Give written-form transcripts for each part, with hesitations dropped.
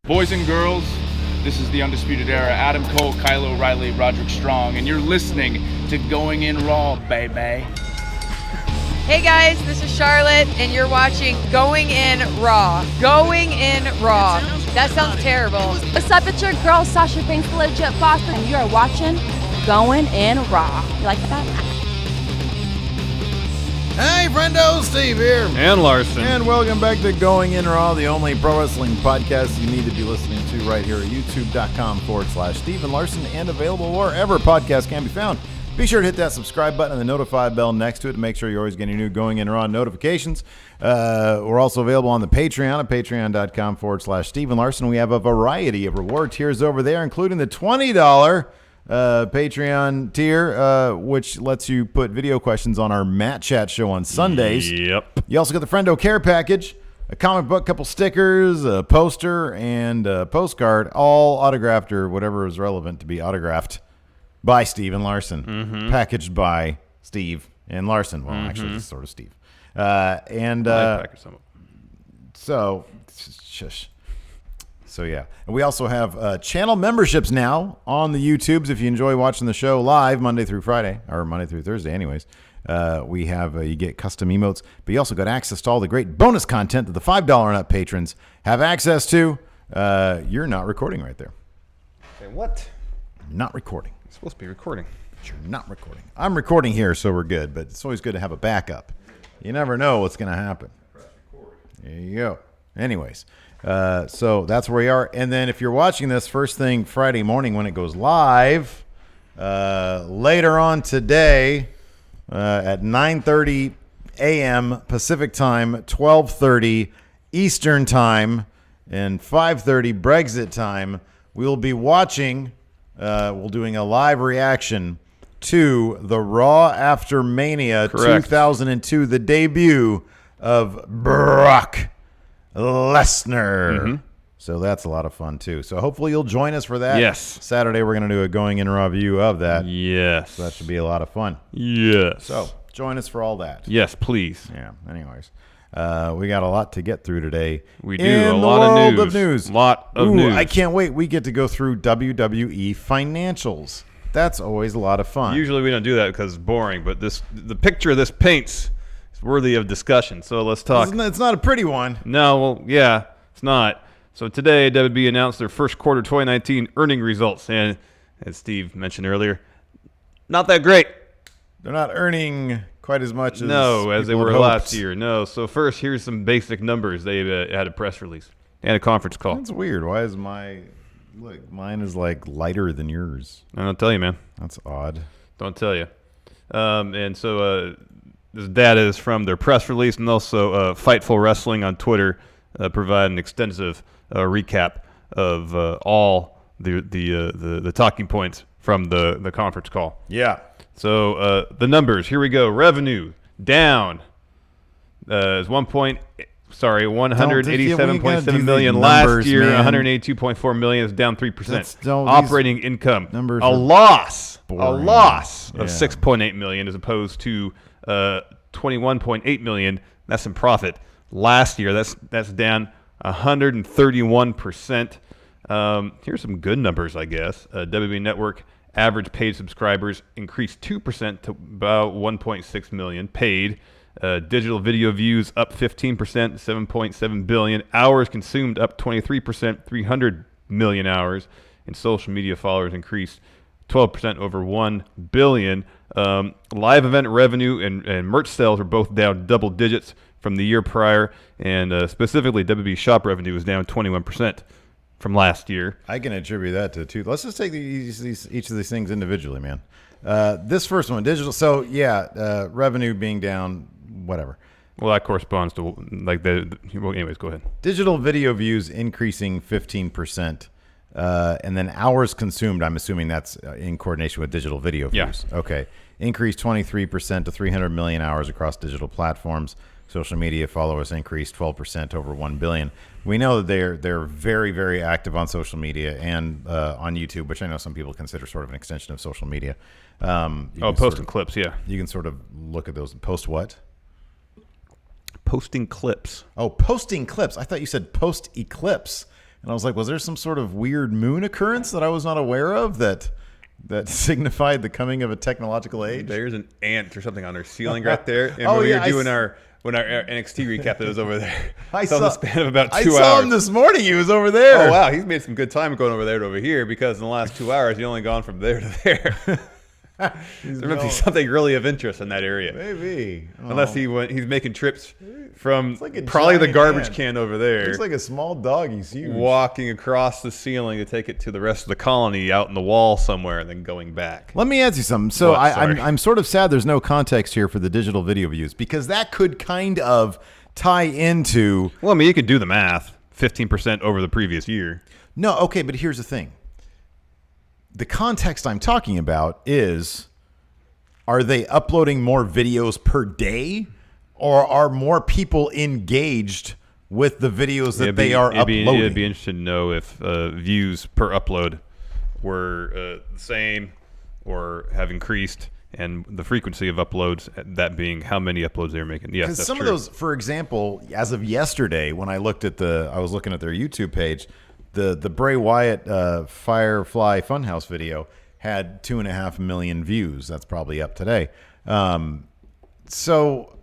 Boys and girls, this is the Undisputed Era. Adam Cole, Kyle O'Reilly, Roderick Strong, and you're listening to Going In Raw, baby. Hey guys, this is Charlotte, and you're watching Going In Raw. Going In Raw. That sounds terrible. What's up? It's your girl, Sasha Banks, the legit boss, and you are watching Going In Raw. You like that? Hey, friendo, Steve here. And Larson. And welcome back to Going In Raw, the only pro wrestling podcast you need to be listening to right here at youtube.com/Steve and Larson, and available wherever podcasts can be found. Be sure to hit that subscribe button and the notify bell next to it to make sure you're always getting new Going In Raw notifications. We're also available on the Patreon at patreon.com/Steve and Larson. We have a variety of reward tiers over there, including the $20 Patreon tier, which lets you put video questions on our Matt Chat show on Sundays. Yep. You also get the Friendo Care package, a comic book, couple stickers, a poster, and a postcard, all autographed or whatever is relevant to be autographed by Steve and Larson, packaged by Steve and Larson. Well, actually, it's sort of Steve. So yeah, and we also have channel memberships now on the YouTubes. If you enjoy watching the show live Monday through Friday, or Monday through Thursday, anyways, we have you get custom emotes, but you also got access to all the great bonus content that the $5 and up patrons have access to. You're not recording right there. Say what? Not recording. It's supposed to be recording. But you're not recording. I'm recording here, so we're good. But it's always good to have a backup. You never know what's going to happen. There you go. Anyways. So that's where we are. And then if you're watching this first thing Friday morning when it goes live, later on today at 9:30 a.m. Pacific time, 12:30 Eastern time, and 5:30 Brexit time, we'll be watching, we're doing a live reaction to the Raw After Mania 2002, the debut of Brock Lesnar. So that's a lot of fun too. So hopefully you'll join us for that. Yes. Saturday we're going to do a Going In Raw view of that. Yes. So that should be a lot of fun. Yes. So join us for all that. Yes, please. Yeah. Anyways, we got a lot to get through today. We do. A lot of news. Lot of news. I can't wait. We get to go through WWE financials. That's always a lot of fun. Usually we don't do that because it's boring, but the picture this paints is worthy of discussion. So let's talk. It's not a pretty one. No, well, yeah, it's not. So today, WWE announced their first quarter 2019 earning results, and as Steve mentioned earlier, not that great. They're not earning quite as much as they were last year. No. So first, here's some basic numbers. They had a press release and a conference call. That's weird. Why is mine is like lighter than yours? I don't tell you, man. That's odd. Don't tell you. And so this data is from their press release, and also Fightful Wrestling on Twitter provide an extensive recap of all the talking points from the conference call. Yeah. So the numbers, here we go. Revenue down is 187.7 million last year. 182.4 million is down 3%. Operating income, a loss of 6.8 million as opposed to 21.8 million. That's in profit. Last year, that's down 131%. Here's some good numbers, I guess. WWE Network average paid subscribers increased 2% to about 1.6 million paid. Digital video views up 15%, 7.7 billion. Hours consumed up 23%, 300 million hours. And social media followers increased 12% over 1 billion. Live event revenue and merch sales are both down double digits from the year prior. And specifically, WWE shop revenue was down 21% from last year. I can attribute that to two. Let's just take each of these things individually, man. This first one, digital. So, yeah, revenue being down, whatever. Well, that corresponds to, like, well, anyways, go ahead. Digital video views increasing 15%. And then hours consumed, I'm assuming that's in coordination with digital video views. Yeah. Okay. Increased 23% to 300 million hours across digital platforms. Social media followers increased 12% over 1 billion. We know that they're very, very active on social media and on YouTube, which I know some people consider sort of an extension of social media. Posting clips, yeah. You can sort of look at those. Post what? Posting clips. Oh, posting clips. I thought you said post-eclipse, And I was like, was there some sort of weird moon occurrence that I was not aware of that signified the coming of a technological age? There's an ant or something on our ceiling right there. And Oh, when yeah, we were doing our NXT recap, that was over there. I So in saw the span of about 2 I hours. saw him this morning. He was over there. Oh, wow. He's made some good time going over there to over here because in the last 2 hours, he's only gone from there to there. There must be something really of interest in that area. Maybe. Unless he's making trips from like a probably the giant garbage ant. can over there. Looks like a small dog. He's huge. Walking across the ceiling to take it to the rest of the colony out in the wall somewhere and then going back. Let me ask you something. So What? I'm Sorry. I'm sort of sad there's no context here for the digital video views because that could kind of tie into. Well, I mean, you can do the math. 15% over the previous year. No, okay, but here's the thing. The context I'm talking about is, are they uploading more videos per day, or are more people engaged with the videos that they are uploading? It'd be interesting to know if views per upload were the same or have increased, and the frequency of uploads, that being how many uploads they're making. Yes, Because that's some true. of those, for example, as of yesterday, when I looked at I was looking at their YouTube page, the Bray Wyatt Firefly Funhouse video had 2.5 million views. That's probably up today. So,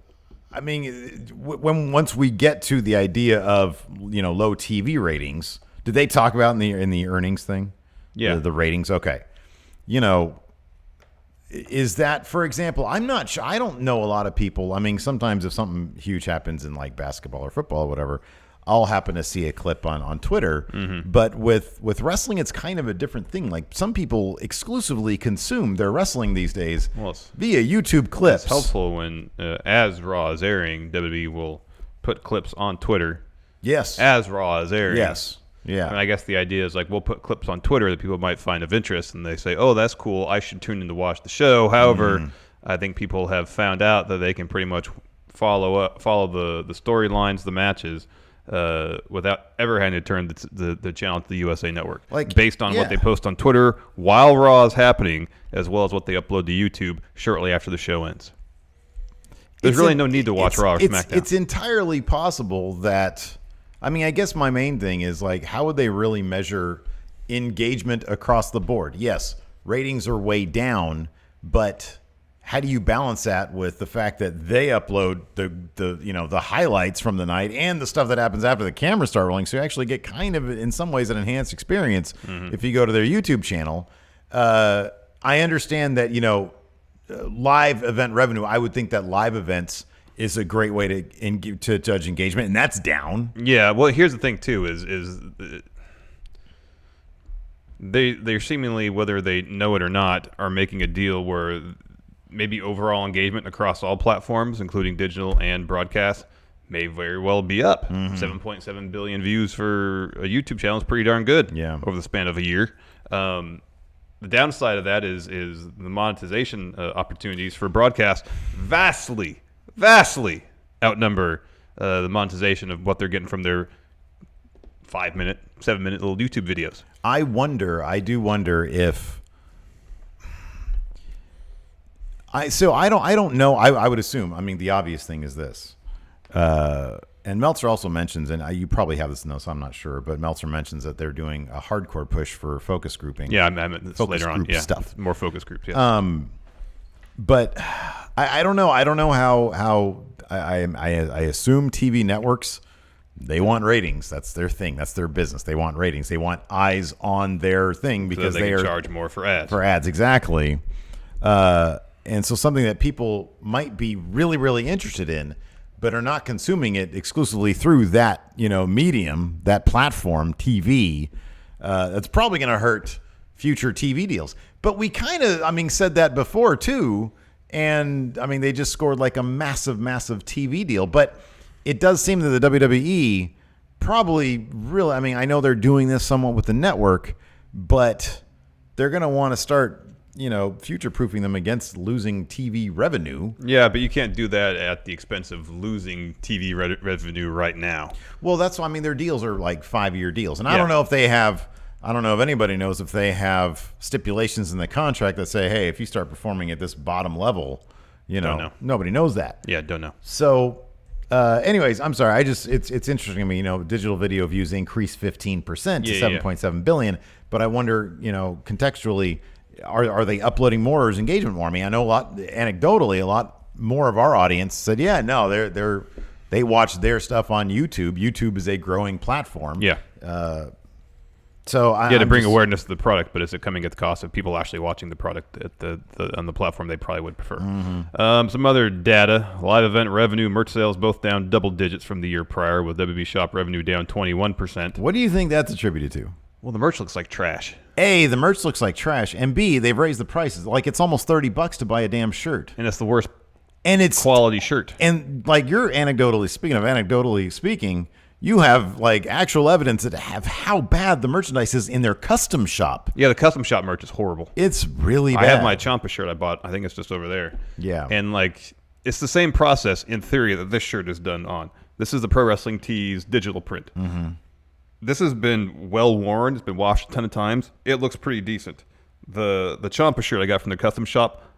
I mean, once we get to the idea of low TV ratings, did they talk about in the earnings thing? Yeah, the ratings. Okay, is that, for example, I'm not sure. I don't know a lot of people. I mean, sometimes if something huge happens in like basketball or football or whatever, I'll happen to see a clip on Twitter. Mm-hmm. But with wrestling, it's kind of a different thing. Like some people exclusively consume their wrestling these days via YouTube clips. It's helpful when, as Raw is airing, WWE will put clips on Twitter. Yes. As Raw is airing. Yes. Yeah. And I guess the idea is like we'll put clips on Twitter that people might find of interest, and they say, "Oh, that's cool. I should tune in to watch the show." However, I think people have found out that they can pretty much follow the storylines, the matches, without ever having to turn the channel to the USA Network, based on what they post on Twitter while Raw is happening, as well as what they upload to YouTube shortly after the show ends. There's really no need to watch Raw or SmackDown. It's entirely possible that. I mean, I guess my main thing is like, how would they really measure engagement across the board? Yes, ratings are way down, but how do you balance that with the fact that they upload the highlights from the night and the stuff that happens after the cameras start rolling? So you actually get kind of, in some ways, an enhanced experience if you go to their YouTube channel. I understand that, live event revenue, I would think that live events is a great way to judge engagement, and that's down. Yeah, well, here's the thing too: is they're seemingly, whether they know it or not, are making a deal where maybe overall engagement across all platforms, including digital and broadcast, may very well be up. 7.7 billion views for a YouTube channel is pretty darn good. Yeah. Over the span of a year. The downside of that is the monetization opportunities for broadcast vastly outnumber the monetization of what they're getting from their 5-minute, 7-minute little YouTube videos. I do wonder if I don't know. I would assume. I mean, the obvious thing is this, and Meltzer also mentions, and you probably have this in notes, I'm not sure, but Meltzer mentions that they're doing a hardcore push for focus grouping. Yeah, I meant this focus later on. group Yeah, stuff. more focus groups. Yeah. But I don't know. I don't know how I assume TV networks, they want ratings. That's their thing. That's their business. They want ratings. They want eyes on their thing because so they can charge more for ads. For ads, exactly. And so something that people might be really, really interested in, but are not consuming it exclusively through that medium, that platform, TV. That's probably going to hurt future TV deals. But we kind of, said that before too. And they just scored like a massive, massive TV deal. But it does seem that the WWE probably really, I know they're doing this somewhat with the network, but they're going to want to start, future-proofing them against losing TV revenue. Yeah, but you can't do that at the expense of losing TV revenue right now. Well, that's why, their deals are like 5-year deals. And I don't know if they have, I don't know if anybody knows if they have stipulations in the contract that say, hey, if you start performing at this bottom level, Don't know. nobody knows that. Yeah, don't know. So, Anyways, I'm sorry. It's interesting to me. Digital video views increased 15% to 7.7 billion. But I wonder, contextually, are they uploading more or is engagement more? I mean, I know anecdotally, a lot more of our audience said, yeah, no, they watch their stuff on YouTube. YouTube is a growing platform. Yeah. So to bring awareness to the product, but is it coming at the cost of people actually watching the product on the platform they probably would prefer? Some other data: live event revenue, merch sales both down double digits from the year prior, with WWE Shop revenue down 21%. What do you think that's attributed to? Well, the merch looks like trash. A, the merch looks like trash, and B, they've raised the prices. Like it's almost $30 to buy a damn shirt, and it's the worst quality shirt. And like you're anecdotally speaking. You have like actual evidence that have how bad the merchandise is in their custom shop. Yeah, the custom shop merch is horrible. It's really bad. I have my Ciampa shirt I bought. I think it's just over there. Yeah. And like it's the same process in theory that this shirt is done on. This is the Pro Wrestling Tees digital print. Mm-hmm. This has been well worn. It's been washed a ton of times. It looks pretty decent. The Ciampa shirt I got from the custom shop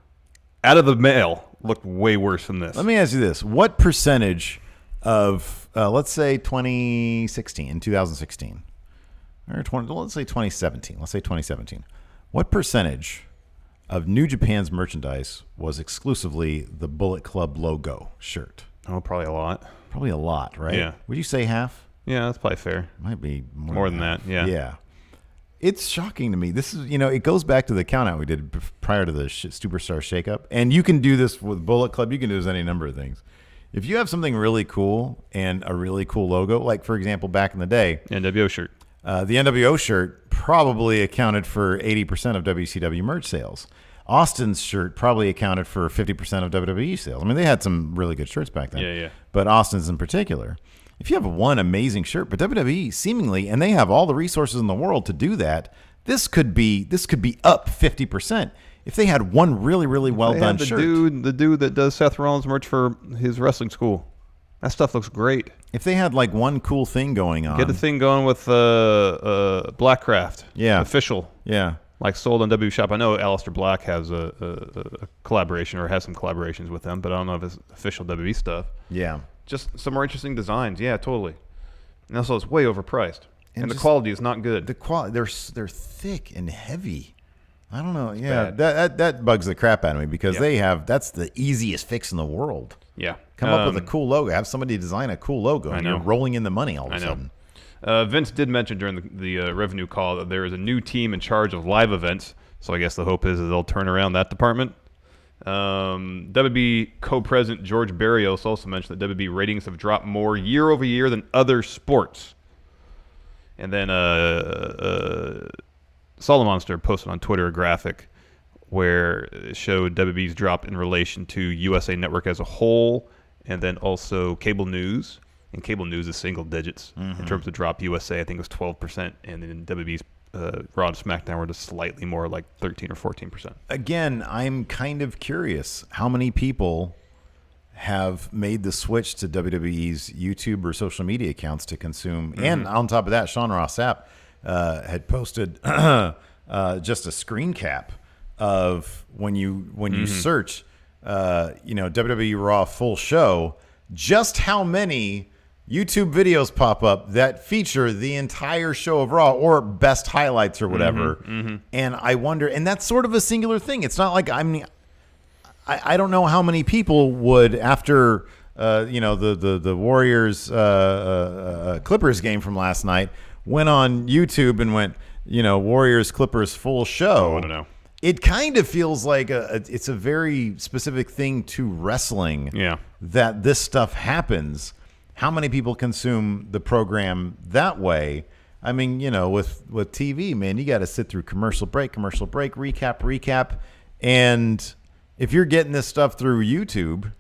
out of the mail looked way worse than this. Let me ask you this. What percentage of let's say 2016, or let's say 2017. What percentage of New Japan's merchandise was exclusively the Bullet Club logo shirt? Oh, probably a lot. Probably a lot, right? Yeah. Would you say half? Yeah, that's probably fair. Might be more than that. Yeah. Yeah. It's shocking to me. This is, it goes back to the count out we did prior to the Superstar Shakeup. And you can do this with Bullet Club. You can do this any number of things. If you have something really cool and a really cool logo, like, for example, back in the day. NWO shirt. The NWO shirt probably accounted for 80% of WCW merch sales. Austin's shirt probably accounted for 50% of WWE sales. I mean, they had some really good shirts back then. Yeah. But Austin's in particular. If you have one amazing shirt, but WWE seemingly, and they have all the resources in the world to do that, this could be up 50%. If they had one really, really well done shirt. The dude that does Seth Rollins merch for his wrestling school. That stuff looks great. If they had like one cool thing going on. Get a thing going with Blackcraft. Yeah. Official. Yeah. Like sold on W Shop. I know Aleister Black has a collaboration or has some collaborations with them, but I don't know if it's official WWE stuff. Yeah. Just some more interesting designs. Yeah, totally. And also it's way overpriced. And the quality is not good. The quality, they're thick and heavy. I don't know. Yeah, that bugs the crap out of me because that's the easiest fix in the world. Yeah. Come up with a cool logo. Have somebody design a cool logo. And you're rolling in the money all of a sudden. Vince did mention during the revenue call that there is a new team in charge of live events. So I guess the hope is that they'll turn around that department. WB co-president George Barrios also mentioned that WB ratings have dropped more year over year than other sports. And then Solomonster posted on Twitter a graphic where it showed WB's drop in relation to USA Network as a whole, and then also cable news. And cable news is single digits in terms of drop. USA, I think, was 12%, and then WB's Raw and SmackDown were just slightly more, like 13 or 14%. Again, I'm kind of curious how many people have made the switch to WWE's YouTube or social media accounts to consume. And on top of that, Sean Ross Sapp had posted just a screen cap of when you search WWE Raw full show, just how many YouTube videos pop up that feature the entire show of Raw or best highlights or whatever. And I wonder, and that's sort of a singular thing. It's not like, I don't know how many people would, after the Warriors Clippers game from last night, went on YouTube and went, Warriors Clippers full show. Oh, I don't know. It kind of feels like it's a very specific thing to wrestling. Yeah. That this stuff happens. How many people consume the program that way? I mean, with TV, man, you got to sit through commercial break, recap. And if you're getting this stuff through YouTube,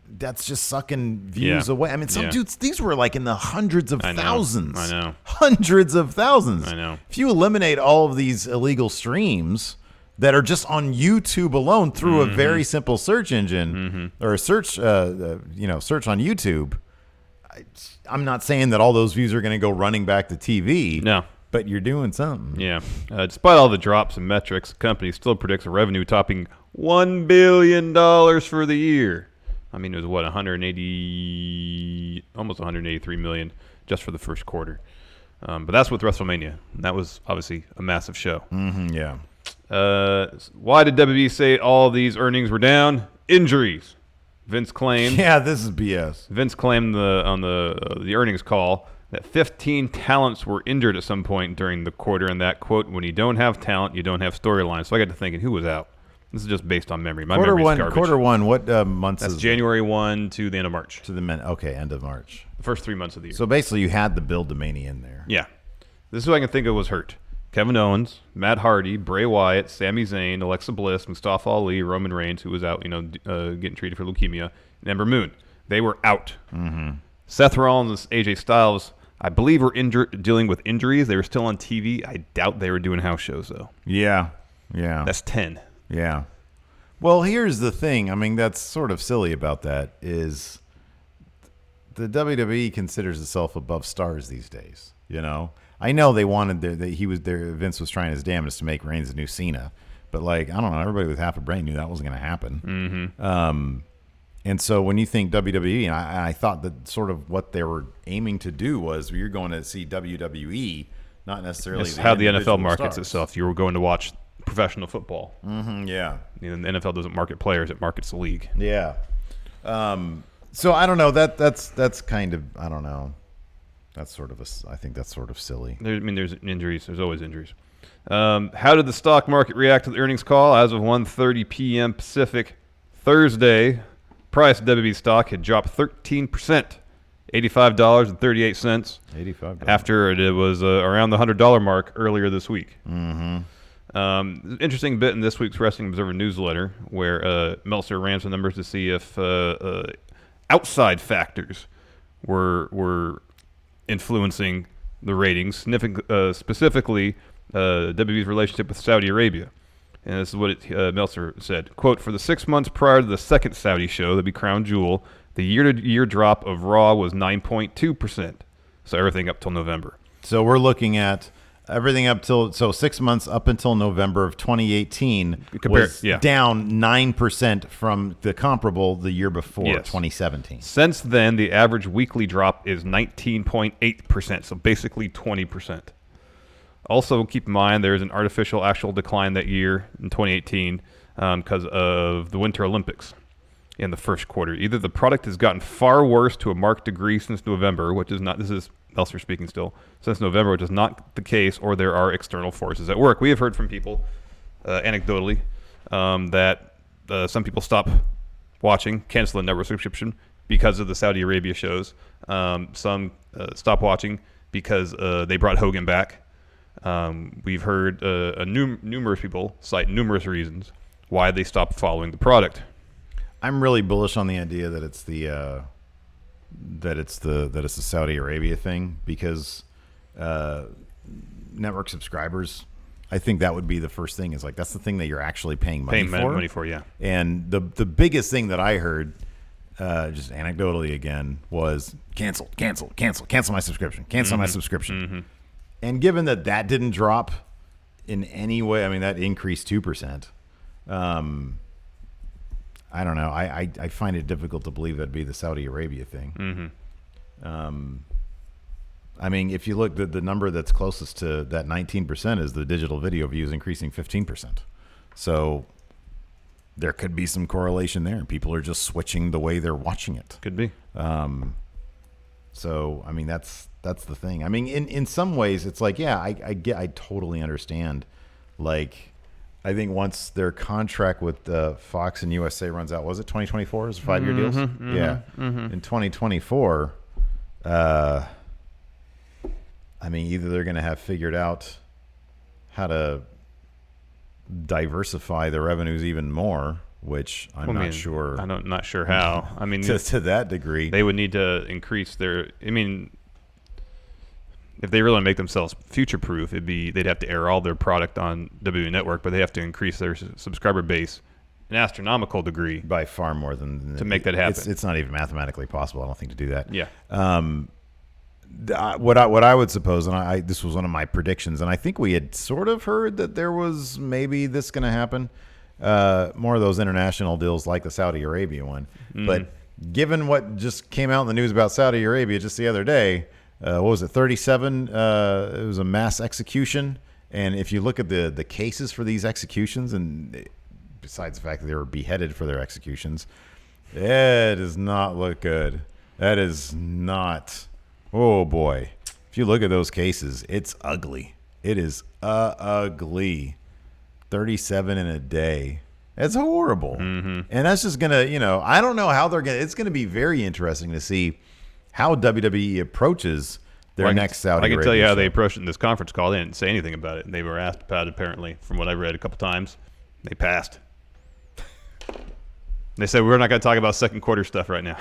that's just sucking views away. I mean, some dudes, these were like in the hundreds of thousands. I know. Hundreds of thousands. I know. If you eliminate all of these illegal streams that are just on YouTube alone through a very simple search engine or a search, search on YouTube, I'm not saying that all those views are going to go running back to TV. No. But you're doing something. Yeah. Despite all the drops in metrics, the company still predicts a revenue topping $1 billion for the year. I mean, it was what, 180, almost 183 million just for the first quarter. But that's with WrestleMania. And that was obviously a massive show. Yeah. Why did WWE say all these earnings were down? Injuries. Vince claimed. Yeah, this is BS. Vince claimed on the earnings call that 15 talents were injured at some point during the quarter, and that, quote, when you don't have talent, you don't have storylines. So I got to thinking, who was out? This is just based on memory. My memory's garbage. Quarter one, what months That's is January 1 to the end of March. end of March. The first 3 months of the year. So basically you had the build to Mania in there. Yeah. This is who I can think of was hurt. Kevin Owens, Matt Hardy, Bray Wyatt, Sami Zayn, Alexa Bliss, Mustafa Ali, Roman Reigns, who was out, getting treated for leukemia, and Ember Moon. They were out. Seth Rollins and AJ Styles, I believe, were dealing with injuries. They were still on TV. I doubt they were doing house shows, though. Yeah. That's 10. Yeah. Well, here's the thing. I mean, that's sort of silly about that is the WWE considers itself above stars these days. I know they wanted Vince was trying his damnedest to make Reigns the new Cena, but I don't know. Everybody with half a brain knew that wasn't going to happen. And so when you think WWE, and I thought that sort of what they were aiming to do was you're going to see WWE, not necessarily. It's how the NFL individual markets stars. itself. You were going to watch professional football. Yeah. The NFL doesn't market players; it markets the league. Yeah. So I don't know. That's kind of, I don't know. I think that's sort of silly. There's injuries. There's always injuries. How did the stock market react to the earnings call? As of 1:30 p.m. Pacific, Thursday, price of WWE stock had dropped 13%, $85.38. $85. After it was around the $100 mark earlier this week. Interesting bit in this week's Wrestling Observer newsletter where Meltzer ran some numbers to see if outside factors were influencing the ratings, specifically WWE's relationship with Saudi Arabia. And this is what Meltzer said. Quote, for the 6 months prior to the second Saudi show, that'd be Crown Jewel, the year-to-year drop of Raw was 9.2%. So everything up till November. So we're looking at everything up till 6 months up until November of 2018 was down 9% from the comparable the year before, 2017. Since then, the average weekly drop is 19.8%, so basically 20%. Also, keep in mind there's an artificial actual decline that year in 2018 because of the Winter Olympics in the first quarter. Either the product has gotten far worse to a marked degree since November, which is not, this is Meltzer speaking still, since November, which is not the case, or there are external forces at work. We have heard from people, anecdotally, that some people stop watching, cancel a network subscription because of the Saudi Arabia shows. Some stop watching because they brought Hogan back. We've heard numerous people cite numerous reasons why they stopped following the product. I'm really bullish on the idea that it's the Saudi Arabia thing because network subscribers, I think that would be the first thing. Is that's the thing that you're actually paying money for. Yeah. And the biggest thing that I heard, just anecdotally again, was cancel my subscription, my subscription. And given that didn't drop in any way, I mean that increased 2%. I don't know. I find it difficult to believe that'd be the Saudi Arabia thing. I mean, if you look, the number that's closest to that 19% is the digital video views increasing 15%. So there could be some correlation there. People are just switching the way they're watching it. Could be. So I mean, that's the thing. I mean, in some ways, it's I totally understand. I think once their contract with Fox and USA runs out, was it 2024? Is it 5-year deals? Yeah. In 2024, I mean, either they're going to have figured out how to diversify the revenues even more, which I'm not sure. I'm not sure how. I mean, to that degree, they would need to increase their. I mean, if they really want to make themselves future-proof, they'd have to air all their product on WWE Network, but they have to increase their subscriber base an astronomical degree by far more than to make that happen. It's not even mathematically possible, I don't think, to do that. Yeah. What I would suppose, and this was one of my predictions, and I think we had sort of heard that there was maybe this going to happen. More of those international deals like the Saudi Arabia one, but given what just came out in the news about Saudi Arabia just the other day, what was it, 37? It was a mass execution. And if you look at the cases for these executions, and besides the fact that they were beheaded for their executions, it does not look good. That is not. Oh, boy. If you look at those cases, it's ugly. It is ugly. 37 in a day. It's horrible. Mm-hmm. And that's just going to, I don't know how they're going to. It's going to be very interesting to see how WWE approaches their next Saudi Arabia. I can tell you how show. they approached it in this conference call. They didn't say anything about it. They were asked about it, apparently, from what I read a couple times. They passed. They said, we're not going to talk about second quarter stuff right now.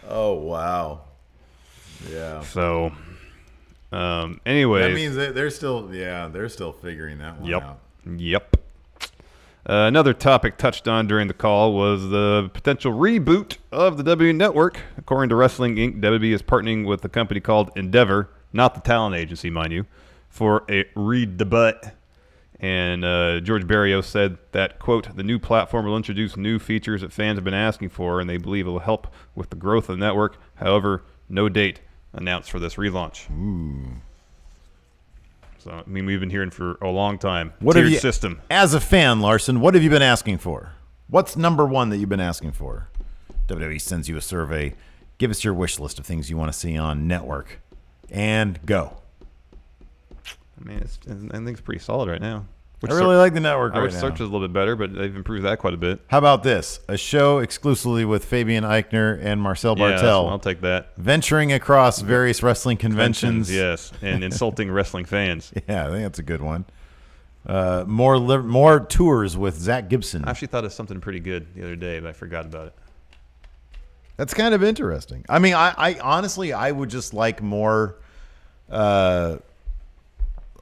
Oh, wow. Yeah. So, anyways. That means they're still figuring that one out. Yep. Another topic touched on during the call was the potential reboot of the WWE Network. According to Wrestling Inc., WWE is partnering with a company called Endeavor, not the talent agency, mind you, for a redebut. And George Barrios said that, quote, the new platform will introduce new features that fans have been asking for, and they believe it will help with the growth of the network. However, no date announced for this relaunch. Ooh. So, I mean, we've been hearing for a long time. What Tiered have you, system. As a fan, Larson, what have you been asking for? What's number one that you've been asking for? WWE sends you a survey. Give us your wish list of things you want to see on network. And go. I mean, I think it's pretty solid right now. I really like the network right now. Search is a little bit better, but they've improved that quite a bit. How about this? A show exclusively with Fabian Eichner and Marcel Bartel. Yeah, I'll take that. Venturing across various wrestling conventions. Yes, and insulting wrestling fans. Yeah, I think that's a good one. More tours with Zach Gibson. I actually thought of something pretty good the other day, but I forgot about it. That's kind of interesting. I mean, I honestly, I would just like more.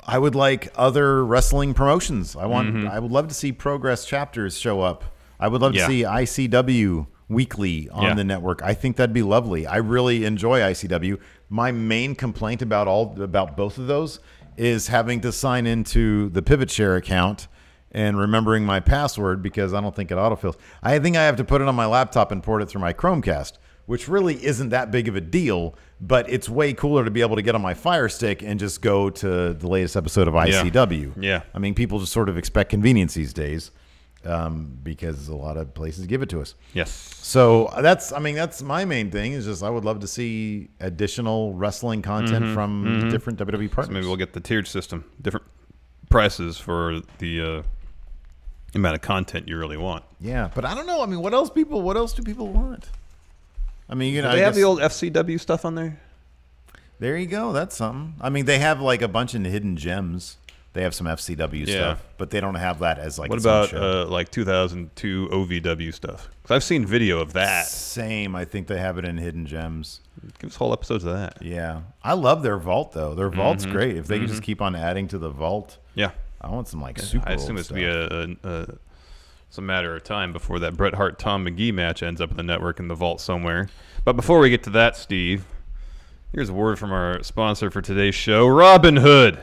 I would like other wrestling promotions. I would love to see Progress chapters show up. I would love to see ICW weekly on the network. I think that'd be lovely. I really enjoy ICW. My main complaint about both of those is having to sign into the Pivot Share account and remembering my password because I don't think it autofills. I think I have to put it on my laptop and port it through my Chromecast, which really isn't that big of a deal, but it's way cooler to be able to get on my Fire Stick and just go to the latest episode of ICW. Yeah. I mean, people just sort of expect convenience these days because a lot of places give it to us. Yes. So that's my main thing is just I would love to see additional wrestling content from different WWE partners. So maybe we'll get the tiered system, different prices for the amount of content you really want. Yeah, but I don't know. I mean, what else do people want? I mean, Do they have the old FCW stuff on there? There you go. That's something. I mean, they have like a bunch of hidden gems. They have some FCW stuff, but they don't have that as like. What about like 2002 OVW stuff? Because I've seen video of that. Same. I think they have it in hidden gems. Give us whole episodes of that. Yeah, I love their vault though. Their vault's great. If they could just keep on adding to the vault. Yeah. I want some like super. I assume it's to be it's a matter of time before that Bret Hart Tom McGee match ends up in the network in the vault somewhere. But before we get to that, Steve, here's a word from our sponsor for today's show, Robinhood.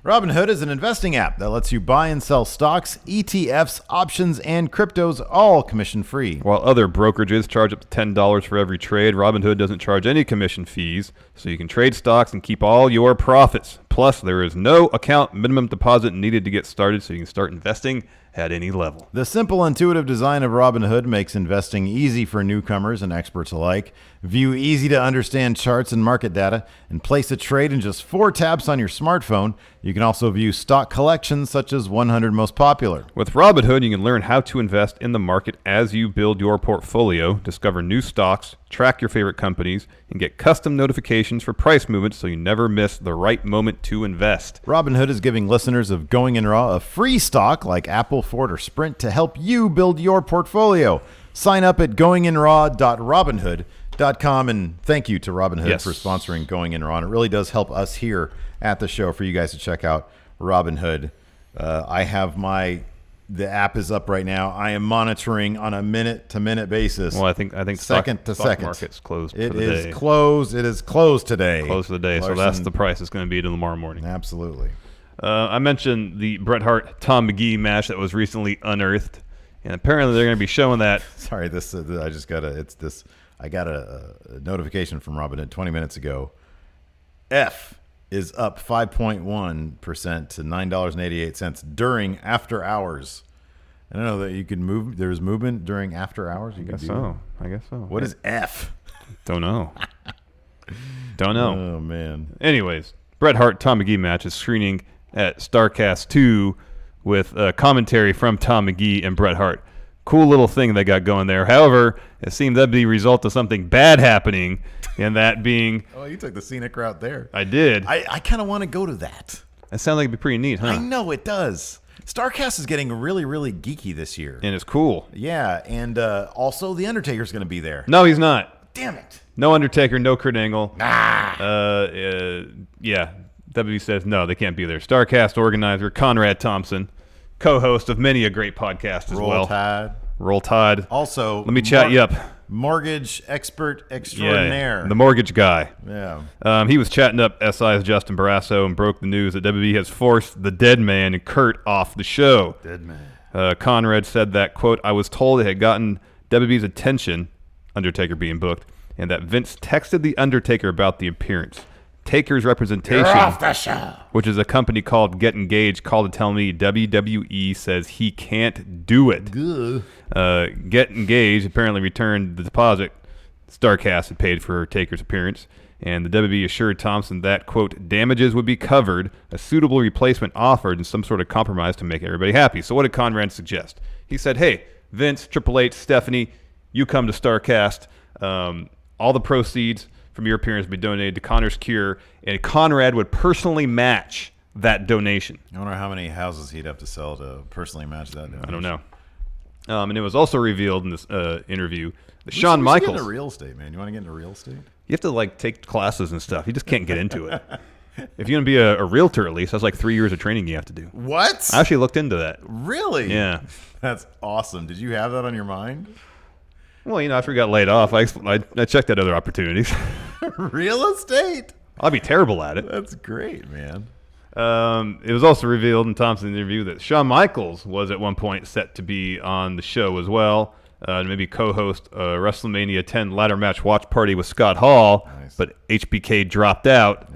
Robinhood is an investing app that lets you buy and sell stocks, ETFs, options, and cryptos, all commission-free. While other brokerages charge up to $10 for every trade, Robinhood doesn't charge any commission fees, so you can trade stocks and keep all your profits. Plus, there is no account minimum deposit needed to get started, so you can start investing at any level. The simple, intuitive design of Robinhood makes investing easy for newcomers and experts alike. View easy-to-understand charts and market data, and place a trade in just 4 taps on your smartphone. You can also view stock collections such as 100 Most Popular. With Robinhood, you can learn how to invest in the market as you build your portfolio, discover new stocks, track your favorite companies, and get custom notifications for price movements so you never miss the right moment to invest. Robinhood is giving listeners of Going In Raw a free stock like Apple, Ford, or Sprint to help you build your portfolio. Sign up at goinginraw.robinhood.com, and thank you to Robinhood for sponsoring Going In Raw. And it really does help us here at the show for you guys to check out Robinhood. I have the app is up right now. I am monitoring on a minute-to-minute basis. Well, I think second to second. Market's closed for the day. It is closed. It is closed today. Closed for the day. Larson, so that's the price it's going to be tomorrow morning. Absolutely. I mentioned the Bret Hart Tom McGee match that was recently unearthed, And apparently they're going to be showing that. Sorry, this I just got I got a notification from Robin 20 minutes ago. F is up 5.1% to $9.88 during after hours. I don't know that you can move. There's movement during after hours. I guess so. What is F? Don't know. Don't know. Oh, man. Anyways, Bret Hart Tom McGee match is screening at STARRCAST 2 with commentary from Tom McGee and Bret Hart. Cool little thing they got going there. However, it seemed that'd be a result of something bad happening, and that being... Oh, you took the scenic route there. I did. I kind of want to go to that. That sounds like it'd be pretty neat, huh? I know it does. STARRCAST is getting really, really geeky this year. And it's cool. Yeah, and also The Undertaker's going to be there. No, he's not. Damn it. No Undertaker, no Kurt Angle. Ah. Yeah, WWE says no, they can't be there. STARRCAST organizer Conrad Thompson, co-host of many a great podcast as well. Roll Tide. Also, let me chat you up. Mortgage expert extraordinaire. Yeah, the mortgage guy. Yeah. He was chatting up SI's Justin Barrasso and broke the news that WWE has forced the Dead Man and Kurt off the show. Dead Man. Conrad said that, quote, I was told it had gotten WWE's attention, Undertaker being booked, and that Vince texted the Undertaker about the appearance. Taker's representation, You're off the show. Which is a company called Get Engaged, called to tell me WWE says he can't do it. Get Engaged apparently returned the deposit STARRCAST had paid for Taker's appearance, and the WWE assured Thompson that, quote, damages would be covered, a suitable replacement offered, and some sort of compromise to make everybody happy. So what did Conrad suggest? He said, hey, Vince, Triple H, Stephanie, you come to STARRCAST. All the proceeds from your appearance would be donated to Connor's Cure, and Conrad would personally match that donation. I wonder how many houses he'd have to sell to personally match that donation. I don't know. And it was also revealed in this interview that Shawn Michaels... Get into real estate, man. You want to get into real estate? You have to take classes and stuff. You just can't get into it. If you're going to be a realtor, at least, that's like 3 years of training you have to do. What? I actually looked into that. Really? Yeah. That's awesome. Did you have that on your mind? Well, after we got laid off, I checked out other opportunities. Real estate? I'll be terrible at it. That's great, man. It was also revealed in Thompson's interview that Shawn Michaels was at one point set to be on the show as well, maybe co-host a WrestleMania 10 ladder match watch party with Scott Hall, nice. But HBK dropped out,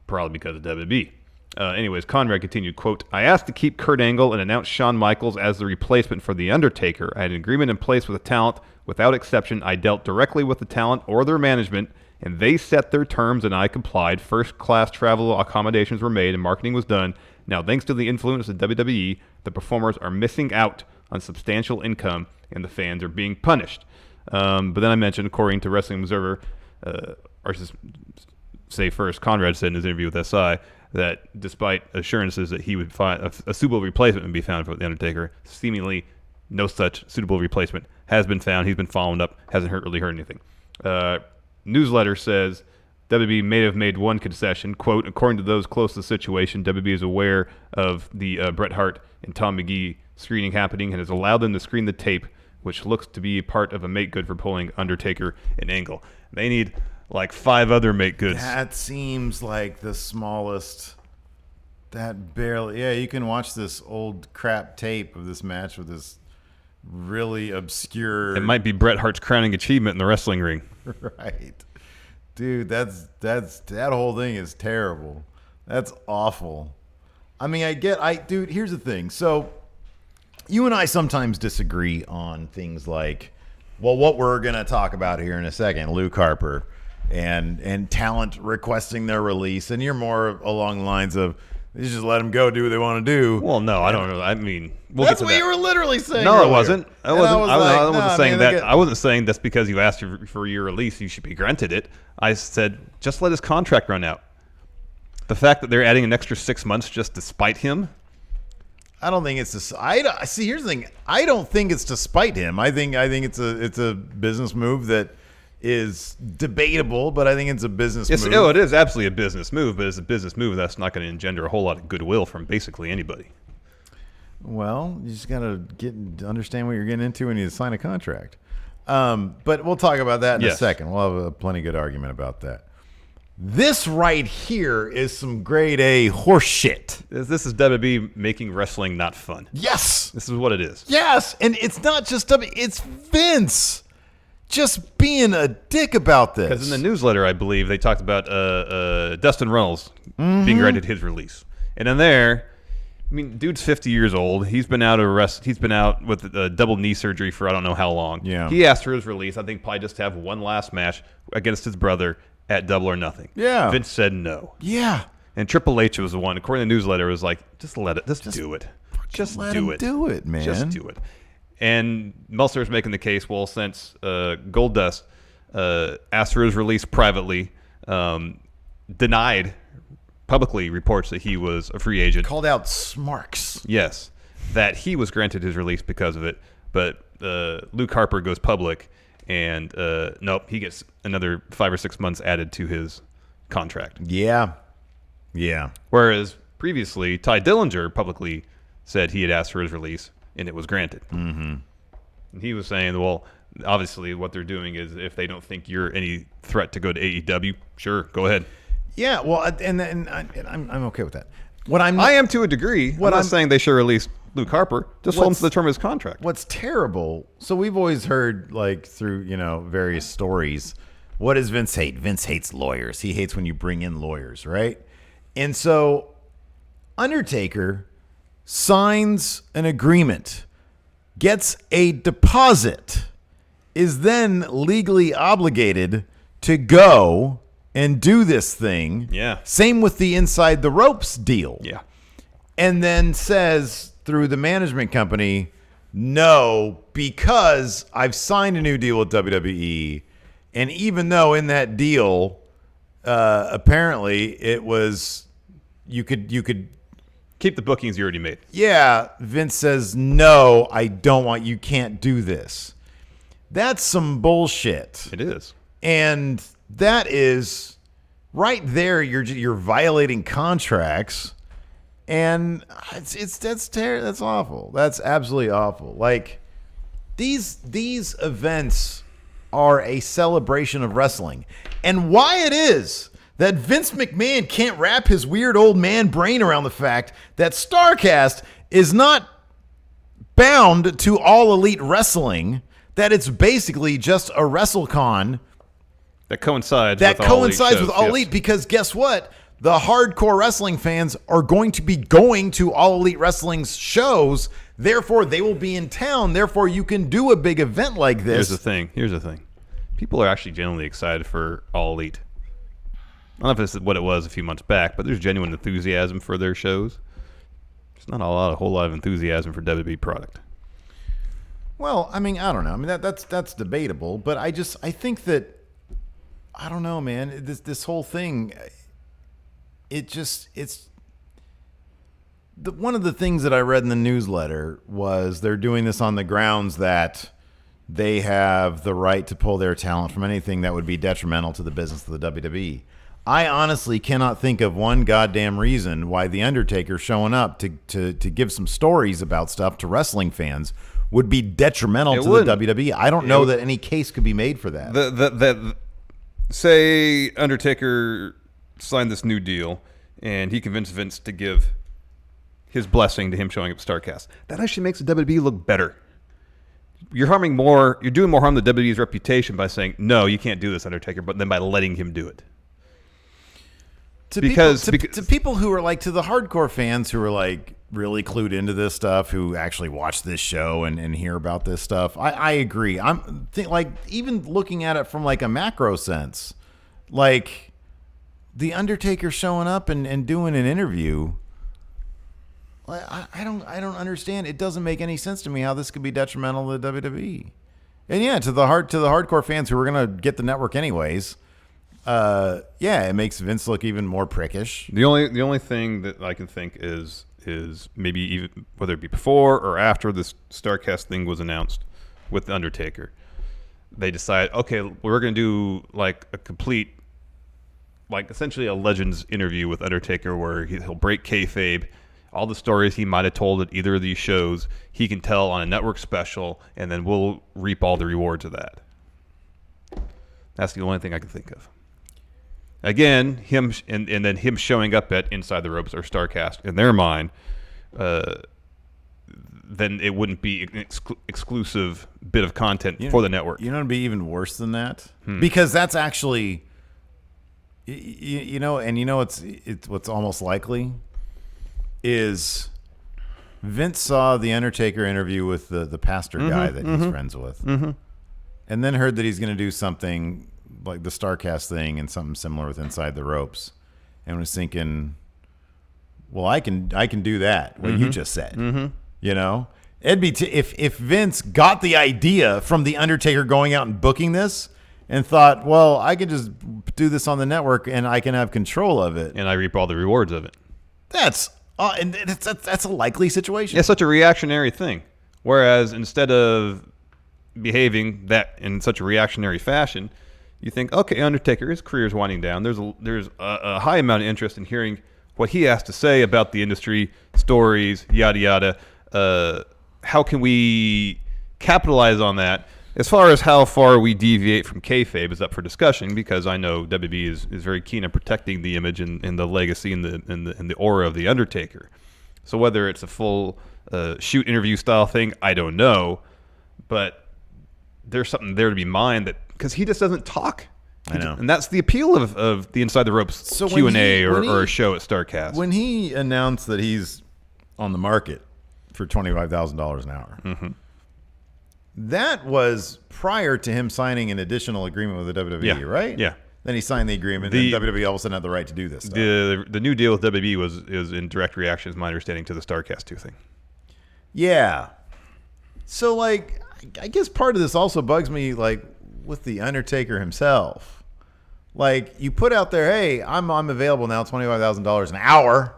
probably because of WWE. Anyways, Conrad continued, quote, I asked to keep Kurt Angle and announced Shawn Michaels as the replacement for The Undertaker. I had an agreement in place with the talent. Without exception, I dealt directly with the talent or their management, and they set their terms and I complied. First-class travel accommodations were made and marketing was done. Now, thanks to the influence of WWE, the performers are missing out on substantial income and the fans are being punished. But then I mentioned, according to Wrestling Observer, or say first, Conrad said in his interview with SI that despite assurances that he would find a suitable replacement would be found for The Undertaker, seemingly no such suitable replacement has been found. He's been following up, hasn't really heard anything. Newsletter says WWE may have made one concession, quote, according to those close to the situation, WWE is aware of the Bret Hart and Tom McGee screening happening and has allowed them to screen the tape, which looks to be part of a make good for pulling Undertaker and Angle. They need like 5 other make goods. That seems like the smallest. That barely. Yeah, you can watch this old crap tape of this match with this really obscure. It might be Bret Hart's crowning achievement in the wrestling ring. Right. Dude, that whole thing is terrible. That's awful. I mean, dude, here's the thing. So you and I sometimes disagree on things like, well, what we're going to talk about here in a second, Luke Harper and talent requesting their release. And you're more along the lines of, you just let them go do what they want to do. Well, no, I don't know. I mean, that's what you were literally saying. No, earlier. It wasn't. I wasn't saying that. I wasn't saying that's because you asked for your release, you should be granted it. I said just let his contract run out. The fact that they're adding an extra 6 months just to spite him. I don't think it's to. See, here's the thing. I don't think it's to spite him. I think it's a business move that is debatable, but I think it's a business move. Oh, it is absolutely a business move, but it's a business move that's not going to engender a whole lot of goodwill from basically anybody. Well, you just got to understand what you're getting into when you sign a contract. But we'll talk about that in a second. We'll have a plenty good argument about that. This right here is some grade A horse shit. This is WWE making wrestling not fun. Yes. This is what it is. Yes. And it's not just WWE, it's Vince just being a dick about this. Because in the newsletter, I believe, they talked about Dustin Runnels being granted his release. And in there, I mean, dude's 50 years old. He's been out He's been out with double knee surgery for I don't know how long. Yeah. He asked for his release. I think probably just to have one last match against his brother at Double or Nothing. Yeah. Vince said no. Yeah. And Triple H was the one, according to the newsletter, was like, just let it. Just do it. Just let do him it. do it, man. Just do it. And Meltzer's making the case, well, since Goldust asked for his release privately, denied publicly reports that he was a free agent. Called out Smarks. Yes, that he was granted his release because of it. But Luke Harper goes public, and nope, he gets another 5 or 6 months added to his contract. Yeah. Yeah. Whereas previously, Ty Dillinger publicly said he had asked for his release, and it was granted. Mm-hmm. And he was saying, well, obviously what they're doing is if they don't think you're any threat to go to AEW, sure, go ahead. Yeah, well, and I'm okay with that. I am to a degree. I'm not saying they should release Luke Harper. Just hold him to the term of his contract. What's terrible, so we've always heard, like, through, various stories, what does Vince hate? Vince hates lawyers. He hates when you bring in lawyers, right? And so Undertaker signs an agreement, gets a deposit, is then legally obligated to go and do this thing. Yeah. Same with the Inside the Ropes deal. Yeah. And then says through the management company, no, because I've signed a new deal with WWE. And even though in that deal, apparently it was, you could keep the bookings you already made. Yeah. Vince says, no, I don't want, you can't do this. That's some bullshit. It is. And that is right there. You're violating contracts, and that's awful. That's absolutely awful. Like these events are a celebration of wrestling, and why it is that Vince McMahon can't wrap his weird old man brain around the fact that STARRCAST is not bound to All Elite Wrestling. That it's basically just a WrestleCon that coincides with All Elite, because guess what? The hardcore wrestling fans are going to be going to All Elite Wrestling's shows. Therefore, they will be in town. Therefore, you can do a big event like this. Here's the thing. People are actually genuinely excited for All Elite. I don't know if this is what it was a few months back, but there's genuine enthusiasm for their shows. There's not a whole lot of enthusiasm for WWE product. Well, I mean, I don't know. I mean, that's debatable, but I think that, I don't know, man. This whole thing, one of the things that I read in the newsletter was they're doing this on the grounds that they have the right to pull their talent from anything that would be detrimental to the business of the WWE. I honestly cannot think of one goddamn reason why the Undertaker showing up to give some stories about stuff to wrestling fans would be detrimental to the WWE. I don't know that any case could be made for that. Say Undertaker signed this new deal, and he convinced Vince to give his blessing to him showing up at STARRCAST. That actually makes the WWE look better. You're doing more harm to WWE's reputation by saying, no, you can't do this, Undertaker, but then by letting him do it. To people who are like, to the hardcore fans who are like really clued into this stuff, who actually watch this show and hear about this stuff, I agree. Like, even looking at it from like a macro sense, like the Undertaker showing up and doing an interview, I don't understand. It doesn't make any sense to me how this could be detrimental to the WWE. And yeah, to the hardcore fans who are gonna get the network anyways. It makes Vince look even more prickish. The only thing that I can think is maybe even whether it be before or after this STARRCAST thing was announced with the Undertaker, they decide, okay, we're going to do like a complete, like essentially a Legends interview with Undertaker where he'll break kayfabe. All the stories he might have told at either of these shows, he can tell on a network special, and then we'll reap all the rewards of that. That's the only thing I can think of. again, him and then him showing up at Inside the Ropes or STARRCAST in their mind, then it wouldn't be an exclusive bit of content for the network. You know, it'd be even worse than that because that's actually, it's what's almost likely is Vince saw the Undertaker interview with the pastor guy that he's friends with, and then heard that he's going to do something like the STARRCAST thing and something similar with Inside the Ropes, and was thinking, well, I can do that. What you just said. You know, it'd be if Vince got the idea from the Undertaker going out and booking this and thought, well, I can just do this on the network and I can have control of it, and I reap all the rewards of it. That's a likely situation. It's such a reactionary thing. Whereas instead of behaving that in such a reactionary fashion, you think, okay, Undertaker, his career's winding down. There's a high amount of interest in hearing what he has to say about the industry, stories, yada yada. How can we capitalize on that? As far as how far we deviate from kayfabe is up for discussion, because I know WWE is very keen on protecting the image and the legacy and the aura of the Undertaker. So whether it's a full shoot interview style thing, I don't know, but there's something there to be mined that because he just doesn't talk. I know, and that's the appeal of the Inside the Ropes Q&A or a show at STARRCAST. When he announced that he's on the market for $25,000 an hour. That was prior to him signing an additional agreement with the WWE, right? Yeah. Then he signed the agreement, and WWE all of a sudden had the right to do this stuff. The new deal with WWE is in direct reaction, is my understanding, to the STARRCAST 2 thing. Yeah. So, like, I guess part of this also bugs me, like, with the Undertaker himself. Like, you put out there, hey, I'm available now, $25,000 an hour.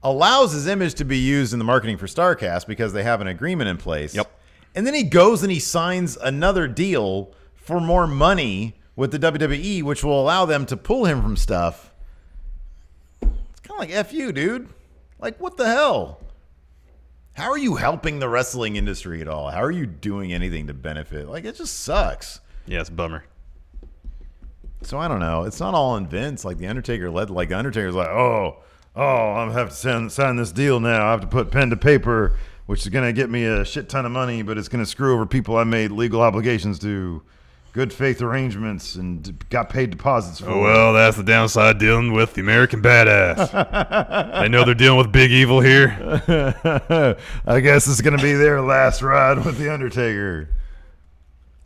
Allows his image to be used in the marketing for STARRCAST because they have an agreement in place. Yep. And then he goes and he signs another deal for more money with the WWE, which will allow them to pull him from stuff. It's kind of like F you, dude. Like, what the hell? How are you helping the wrestling industry at all? How are you doing anything to benefit? Like, it just sucks. Yeah, it's a bummer. So I don't know. It's not all on Vince. Like, the Undertaker's like, oh, I have to sign this deal now. I have to put pen to paper, which is going to get me a shit ton of money, but it's going to screw over people I made legal obligations to, good faith arrangements, and got paid deposits for. Oh, well, that's the downside dealing with the American badass. They know they're dealing with big evil here. I guess it's going to be their last ride with the Undertaker.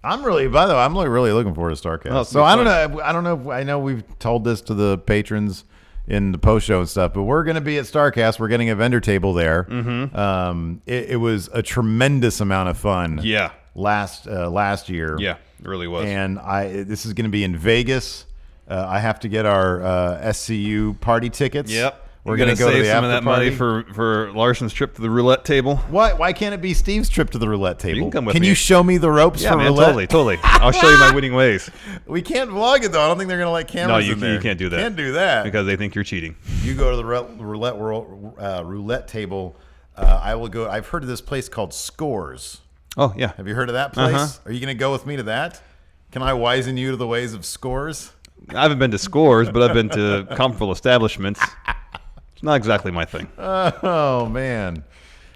I'm really looking forward to STARRCAST. Oh, so I don't know. I know we've told this to the patrons in the post show and stuff, but we're going to be at STARRCAST. We're getting a vendor table there. It was a tremendous amount of fun. Yeah. Last year. Yeah, it really was. And this is going to be in Vegas. I have to get our SCU party tickets. Yep. We're going to go to the some of after that party. money for Larson's trip to the roulette table. Why can't it be Steve's trip to the roulette table? You can come with me. me. You show me the ropes Yeah, for man, roulette? totally. I'll show you my winning ways. We can't vlog it, though. I don't think they're going to let cameras in there. You can't do that. Can't do that. Because they think you're cheating. You go to the roulette table. I will go. I've heard of this place called Scores. Oh, yeah. Have you heard of that place? Are you going to go with me to that? Can I wizen you to the ways of Scores? I haven't been to Scores, but I've been to comparable establishments. It's not exactly my thing. Oh, man.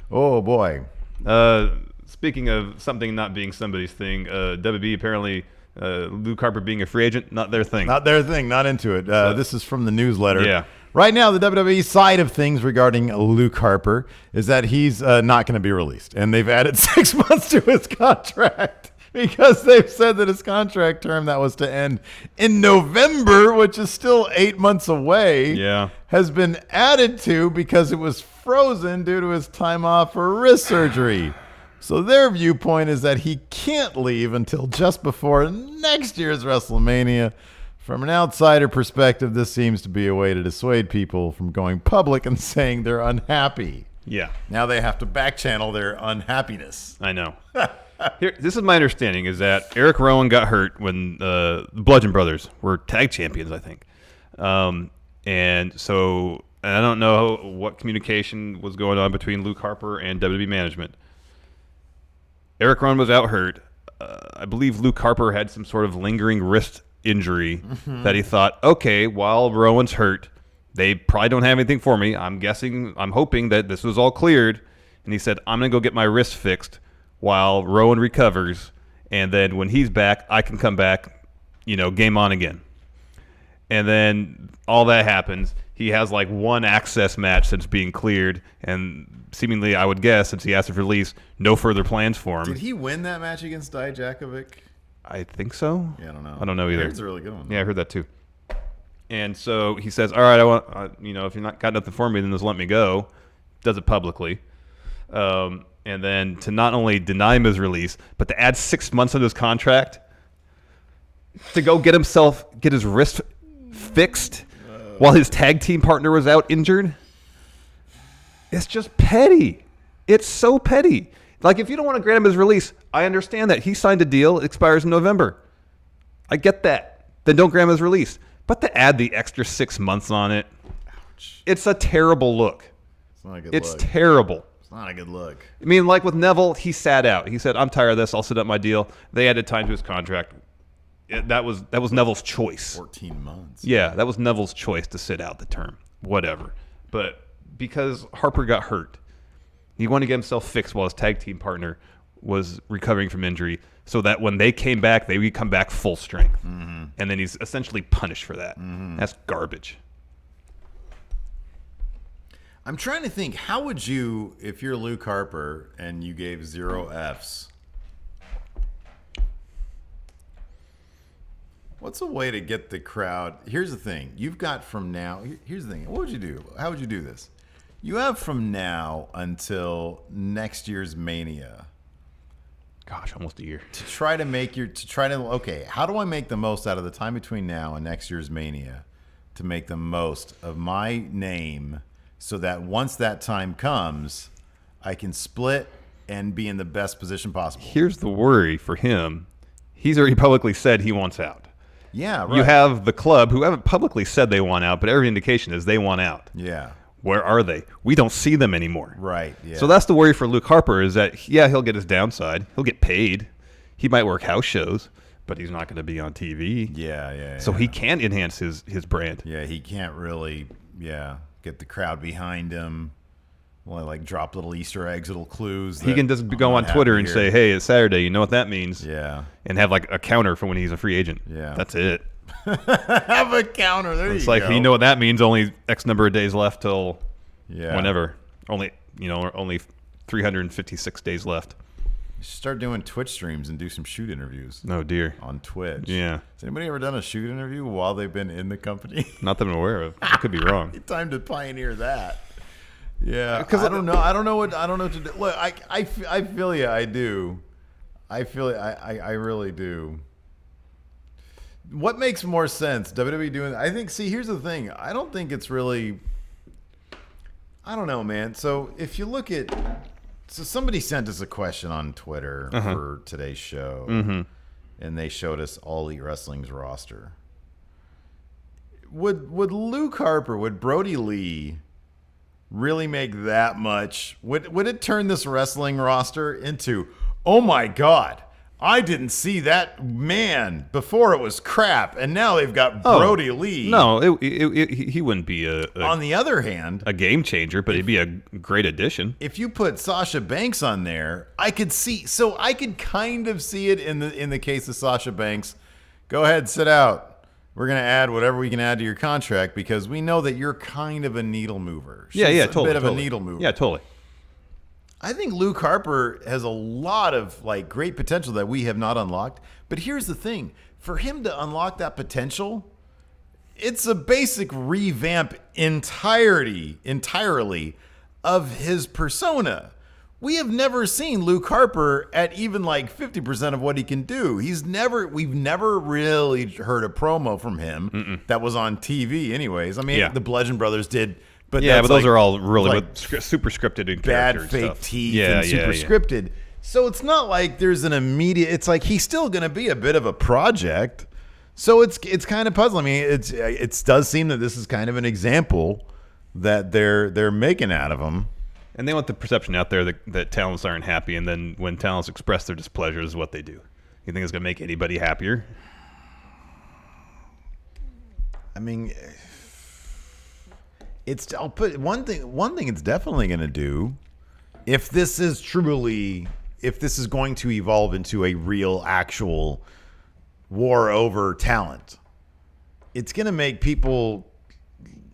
Oh, boy. Speaking of something not being somebody's thing, WB apparently, Luke Harper being a free agent, not their thing. Not their thing. Not into it. This is from the newsletter. Yeah. Right now, the WWE side of things regarding Luke Harper is that he's not going to be released. And they've added 6 months to his contract because they've said that his contract term that was to end in November, which is still 8 months away, has been added to because it was frozen due to his time off for wrist surgery. So their viewpoint is that he can't leave until just before next year's WrestleMania. From an outsider perspective, this seems to be a way to dissuade people from going public and saying they're unhappy. Yeah. Now they have to back-channel their unhappiness. I know. This is my understanding, is that Eric Rowan got hurt when the Bludgeon Brothers were tag champions, I think. And I don't know what communication was going on between Luke Harper and WWE management. Eric Rowan was out hurt. I believe Luke Harper had some sort of lingering wrist injury that he thought, okay, while Rowan's hurt, they probably don't have anything for me. I'm hoping that this was all cleared. And he said, I'm going to go get my wrist fixed while Rowan recovers. And then when he's back, I can come back, game on again. And then all that happens. He has like one access match since being cleared. And seemingly, I would guess, since he asked for release, no further plans for him. Did he win that match against Dijakovic? I think so. Yeah, I don't know. I don't know either. It's a really good one. Yeah, I heard that too. And so he says, all right, I want, if you're not got nothing for me, then just let me go. Does it publicly. And then to not only deny him his release, but to add 6 months on his contract to go get his wrist fixed while his tag team partner was out injured. It's just petty. It's so petty. Like, if you don't want to grant him his release, I understand that. He signed a deal. It expires in November. I get that. Then don't grant him his release. But to add the extra 6 months on it, it's a terrible look. It's not a good look. It's terrible. It's not a good look. I mean, like with Neville, he sat out. He said, I'm tired of this. I'll set up my deal. They added time to his contract. That was Neville's choice. 14 months. Yeah, that was Neville's choice to sit out the term. Whatever. But because Harper got hurt, he wanted to get himself fixed while his tag team partner was recovering from injury so that when they came back, they would come back full strength. Mm-hmm. And then he's essentially punished for that. Mm-hmm. That's garbage. I'm trying to think, how would you, if you're Luke Harper and you gave 0 Fs, what's a way to get the crowd? Here's the thing. You've got from now, here's the thing. What would you do? How would you do this? You have from now until next year's Mania. Gosh, almost a year. To try to okay, how do I make the most out of the time between now and next year's Mania to make the most of my name so that once that time comes, I can split and be in the best position possible? Here's the worry for him. He's already publicly said he wants out. Yeah, right. You have the club who haven't publicly said they want out, but every indication is they want out. Yeah. Where are they? We don't see them anymore. Right, yeah. So that's the worry for Luke Harper is that, yeah, he'll get his downside. He'll get paid. He might work house shows, but he's not going to be on TV. Yeah. So he can't enhance his brand. Yeah, he can't really, get the crowd behind him. Well, like drop little Easter eggs, little clues. He can just go on Twitter and say, hey, it's Saturday. You know what that means? Yeah. And have like a counter for when he's a free agent. Yeah. That's it. Have a counter. There it's you like, go. you know what that means? Only X number of days left till Yeah. Whenever. Only 356 days left. You should start doing Twitch streams and do some shoot interviews. Oh, dear. On Twitch. Yeah. Has anybody ever done a shoot interview while they've been in the company? Not that I'm aware of. I could be wrong. Time to pioneer that. Yeah. Because I don't know. I don't know what to do. Look, I feel you. I do. I feel I really do. What makes more sense? WWE doing? I think. See, here's the thing. I don't think it's really. I don't know, man. So if you look at, somebody sent us a question on Twitter for today's show, and they showed us All Elite Wrestling's roster. Would Luke Harper, would Brody Lee really make that much? Would it turn this wrestling roster into, oh my God, I didn't see that man before, it was crap, and now they've got Brody Lee. No, he wouldn't be on the other hand, a game changer, but he'd be a great addition. If you put Sasha Banks on there, I could kind of see it in the case of Sasha Banks. Go ahead, sit out. We're going to add whatever we can add to your contract because we know that you're kind of a needle mover. She's totally. A bit of a needle mover. Yeah, totally. I think Luke Harper has a lot of great potential that we have not unlocked. But here's the thing. For him to unlock that potential, it's a basic revamp entirely of his persona. We have never seen Luke Harper at even 50% of what he can do. We've never really heard a promo from him that was on TV anyways. I mean, the Bludgeon Brothers did. But those are all really super scripted and bad fake stuff. teeth and super scripted. So it's not like there's an immediate. It's like he's still going to be a bit of a project. So it's kind of puzzling. I mean, it does seem that this is kind of an example that they're making out of him. And they want the perception out there that talents aren't happy, and then when talents express their displeasure is what they do. You think it's going to make anybody happier? I mean, I'll put one thing it's definitely going to do, if this is going to evolve into a real, actual war over talent, it's going to make people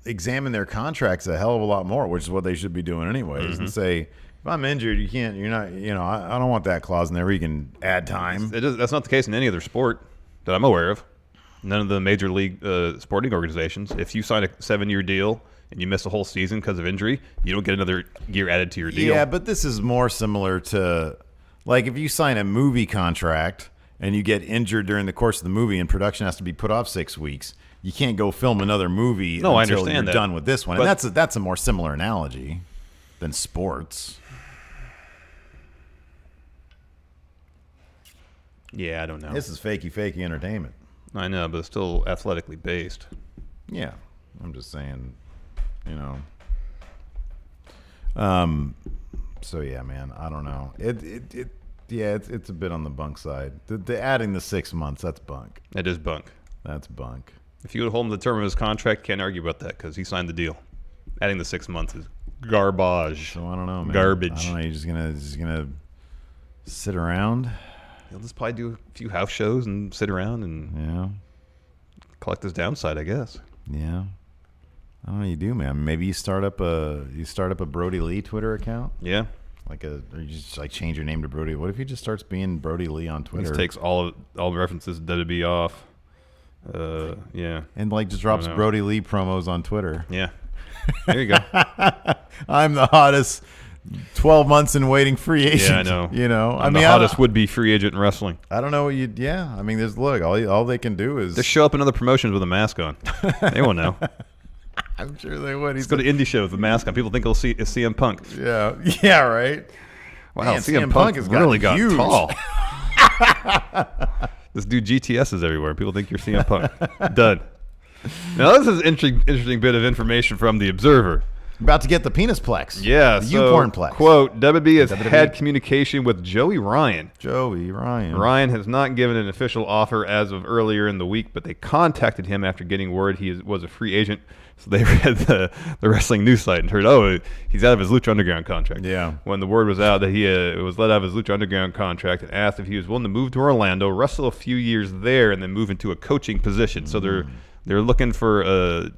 examine their contracts a hell of a lot more, which is what they should be doing anyways, and say, if I'm injured, you're not, I don't want that clause in there where you can add time. That's not the case in any other sport that I'm aware of. None of the major league sporting organizations, if you sign a 7-year deal and you miss a whole season because of injury, you don't get another year added to your deal. Yeah, but this is more similar to, like, if you sign a movie contract and you get injured during the course of the movie and production has to be put off 6 weeks, you can't go film another movie until you're done with this one. And that's a more similar analogy than sports. Yeah, I don't know. This is fakey entertainment. I know, but it's still athletically based. Yeah, I'm just saying, So yeah, man, I don't know. It's a bit on the bunk side. The adding the 6 months, that's bunk. It is bunk. That's bunk. If you would hold him to the term of his contract, can't argue about that because he signed the deal. Adding the 6 months is garbage. So I don't know, man. Garbage. I don't know. You're just gonna sit around. He'll just probably do a few house shows and sit around and collect his downside, I guess. Yeah. I don't know what you do, man. Maybe you start up a Brody Lee Twitter account. Yeah. Or you just change your name to Brody. What if he just starts being Brody Lee on Twitter? He just takes all the references to WWE off. Yeah. And just drops Brody Lee promos on Twitter. Yeah. There you go. I'm the hottest 12 months in waiting free agent. Yeah, I know. I'm the hottest would-be free agent in wrestling. I don't know what you. Yeah, I mean, all they can do is just show up in other promotions with a mask on. They won't know. I'm sure they would. Let's go to indie shows with a mask on. People think they'll see it's CM Punk. Yeah, right. Wow, Man, CM Punk has really got huge. tall. This dude GTS is everywhere. People think you're CM Punk. Done. Now this is an interesting bit of information from the Observer. About to get the penis plex. Yeah, the U-porn plex. Quote, WWE has had communication with Joey Ryan. Ryan has not given an official offer as of earlier in the week, but they contacted him after getting word he was a free agent. So they read the wrestling news site and heard, he's out of his Lucha Underground contract. Yeah. When the word was out that he was let out of his Lucha Underground contract and asked if he was willing to move to Orlando, wrestle a few years there, and then move into a coaching position. So they're looking for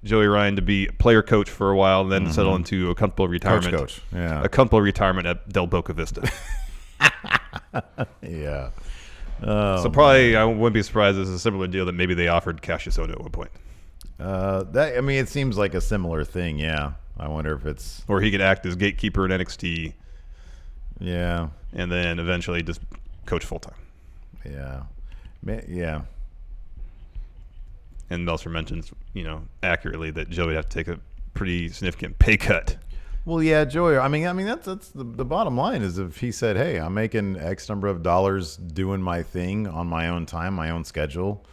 Joey Ryan to be player coach for a while and then settle into a comfortable retirement. Coach. Yeah. A comfortable retirement at Del Boca Vista. Yeah. So probably I wouldn't be surprised it's a similar deal that maybe they offered Cassius Ohno at one point. It seems like a similar thing, yeah. I wonder if it's... Or he could act as gatekeeper in NXT. Yeah. And then eventually just coach full-time. Yeah. Yeah. And Meltzer mentions, accurately that Joey would have to take a pretty significant pay cut. Well, yeah, Joey. I mean, that's the bottom line is if he said, "Hey, I'm making X number of dollars doing my thing on my own time, my own schedule.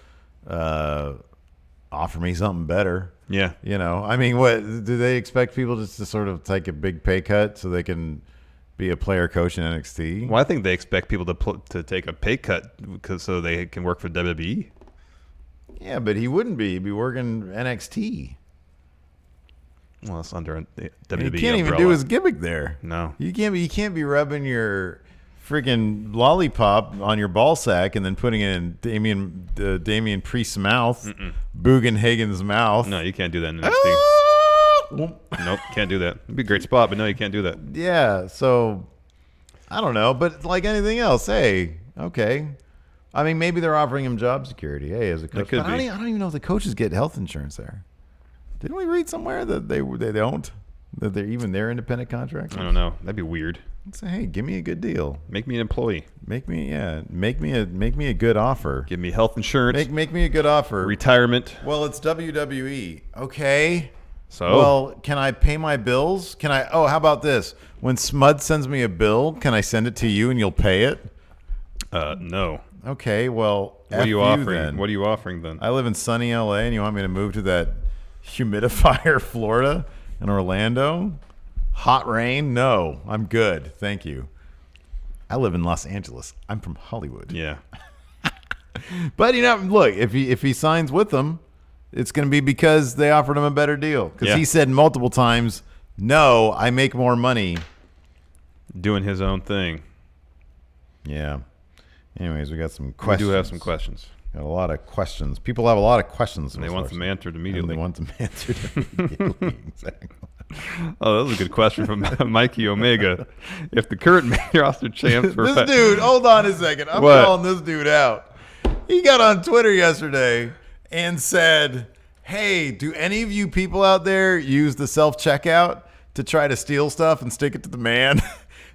Offer me something better." Yeah. I mean, what do they expect people just to sort of take a big pay cut so they can be a player coach in NXT? Well, I think they expect people to take a pay cut so they can work for WWE. Yeah, but he wouldn't be. He'd be working NXT. Well, it's under the WWE He can't even do his gimmick there. No. You can't be rubbing your freaking lollipop on your ball sack and then putting it in Damian Priest's mouth, Bugenhagen's mouth. No, you can't do that in NXT. Nope, can't do that. It'd be a great spot, but no, you can't do that. Yeah, so I don't know, but like anything else, hey, okay. I mean, maybe they're offering him job security. Hey, as a coach, Could be. I don't even know if the coaches get health insurance there. Didn't we read somewhere that they don't? That they're even their independent contractors? I don't know. That'd be weird. Say, hey, give me a good deal. Make me an employee. Make me a good offer. Give me health insurance. Make me a good offer. Retirement. Well, it's WWE. Okay. So? Well, can I pay my bills? How about this? When Smud sends me a bill, can I send it to you and you'll pay it? No. Okay, well, What are you offering? Then. What are you offering then? I live in sunny LA and you want me to move to that humidifier Florida in Orlando? Hot rain? No, I'm good. Thank you. I live in Los Angeles. I'm from Hollywood. Yeah. But look, if he signs with them, it's going to be because they offered him a better deal. Because Yeah. he said multiple times, no, I make more money. Doing his own thing. Yeah. Anyways, we got some questions. We do have some questions. Got a lot of questions. People have a lot of questions. And they want them answered And immediately. they want them answered immediately. Exactly. Oh, that was a good question from Mikey Omega. If the current main roster champs were This dude, hold on a second. I'm What? calling this dude out. He got on Twitter yesterday and said, hey, do any of you people out there use the self-checkout to try to steal stuff and stick it to the man?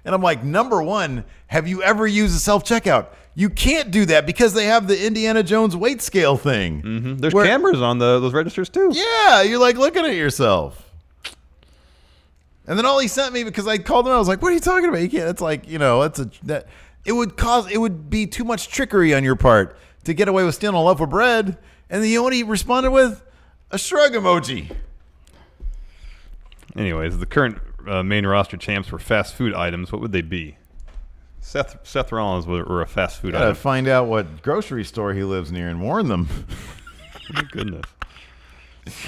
And I'm like, number one, have you ever used a self-checkout? You can't do that because they have the Indiana Jones weight scale thing. Mm-hmm. There's where- cameras on those registers too. Yeah, you're like looking at yourself. And then all he sent me, because I called him, I was like, what are you talking about? You can't, it's like, it would be too much trickery on your part to get away with stealing a loaf of bread. And then you know what he responded with? A shrug emoji. Anyways, the current main roster champs were fast food items. What would they be? Seth Rollins were a fast food Gotta item. find out what grocery store he lives near and warn them. My goodness.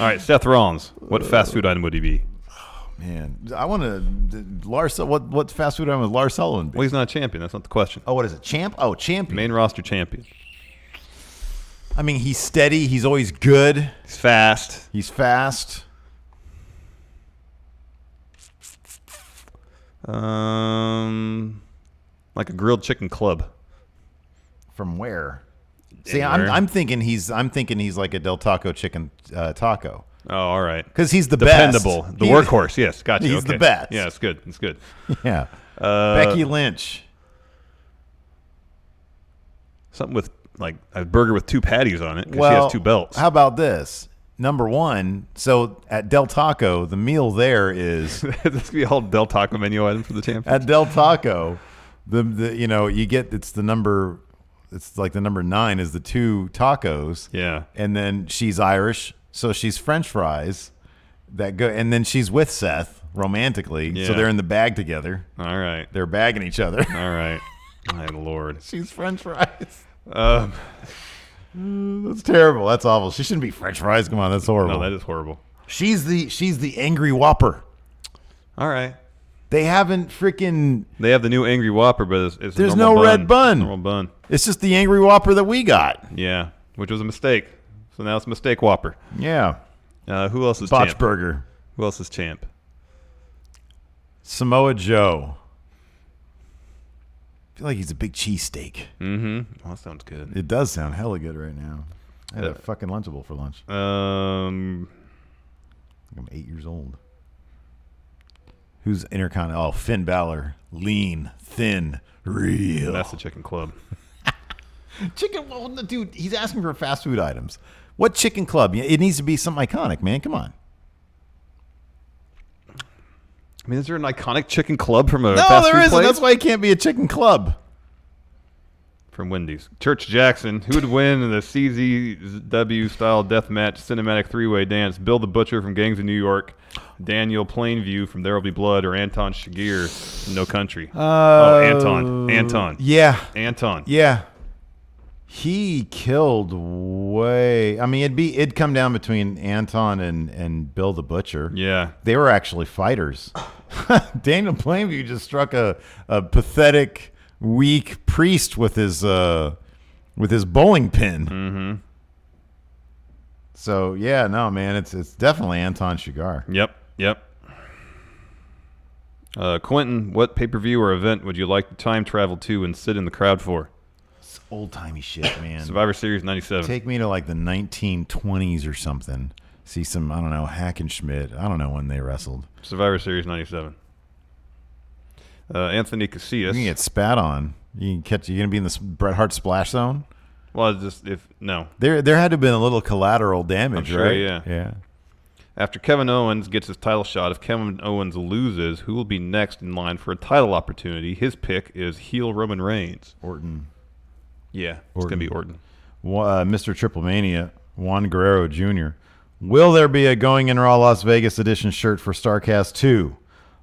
All right, Seth Rollins. What fast food item would he be? Man, I want to, Lars, what fast food item would Lars Sullivan be? Well, he's not a champion. That's not the question. Oh, what is it? Champ? Oh, champion. Main roster champion. I mean, he's steady. He's always good. He's fast. He's fast. Like a grilled chicken club. From where? See, Anywhere. I'm thinking he's like a Del Taco chicken taco. Oh, all right. Because he's the Dependable. best. The workhorse. Yes, gotcha. He's the okay. best. Yeah, it's good. It's good. Yeah. Becky Lynch. Something with like a burger with two patties on it because Well, she has two belts. How about this? Number one, so at Del Taco, the meal there is This could be a whole Del Taco menu item for the champion. at Del Taco, you get it's like the number 9 is the 2 tacos. Yeah. And then she's Irish, so she's French fries that go, and then she's with Seth romantically, so Yeah. they're in the bag together. All right. They're bagging each other. All right. My Lord. She's French fries. That's terrible. That's awful. She shouldn't be French fries. Come on, that's horrible. No, that is horrible. She's the angry Whopper. All right. They haven't freaking. They have the new Angry Whopper, but it's a There's normal no red bun. Normal bun. It's just the angry Whopper that we got. Yeah, which was a mistake. So now it's Mistake Whopper. Yeah. Who else is Botch champ? burger. Who else is champ? Samoa Joe. I feel like he's a big cheesesteak. Mm-hmm. Oh, that sounds good. It does sound hella good right now. I had a fucking Lunchable for lunch. Um, I'm 8 years old. Who's Intercontinental? Oh, Finn Balor. Lean, thin, real. that's the Chicken Club. Chicken, well, dude, he's asking for fast food items. What chicken club? It needs to be something iconic, man. Come on. I mean, is there an iconic Chicken Club from a No, fast there food isn't. place? That's why it can't be a chicken club. From Wendy's. Church Jackson. Who would win in the CZW-style deathmatch cinematic three-way dance? Bill the Butcher from Gangs of New York, Daniel Plainview from There Will Be Blood, or Anton Chigurh from No Country? Anton. Yeah. Anton. Yeah. He killed way. I mean, it'd come down between Anton and Bill the Butcher. Yeah. They were actually fighters. Daniel Plainview just struck a pathetic, weak priest with his bowling pin. Mm-hmm. So yeah, no, man, it's definitely Anton Chigurh. Yep. Quentin, what pay-per-view or event would you like to time travel to and sit in the crowd for? It's old timey shit, man. Survivor Series 97. Take me to like the 1920s or something. See some, I don't know, Hackenschmidt. I don't know when they wrestled. Survivor Series 97. Anthony Casillas. You can get spat on. You can catch. You're gonna be in the Bret Hart splash zone. Well, just if no. There had to have been a little collateral damage, I'm sure, right? yeah. After Kevin Owens gets his title shot, if Kevin Owens loses, who will be next in line for a title opportunity? His pick is heel Roman Reigns. Orton. Yeah, it's going to be Orton. Mr. Triple Mania, Juan Guerrero Jr. Will there be a Going in Raw Las Vegas edition shirt for STARRCAST 2?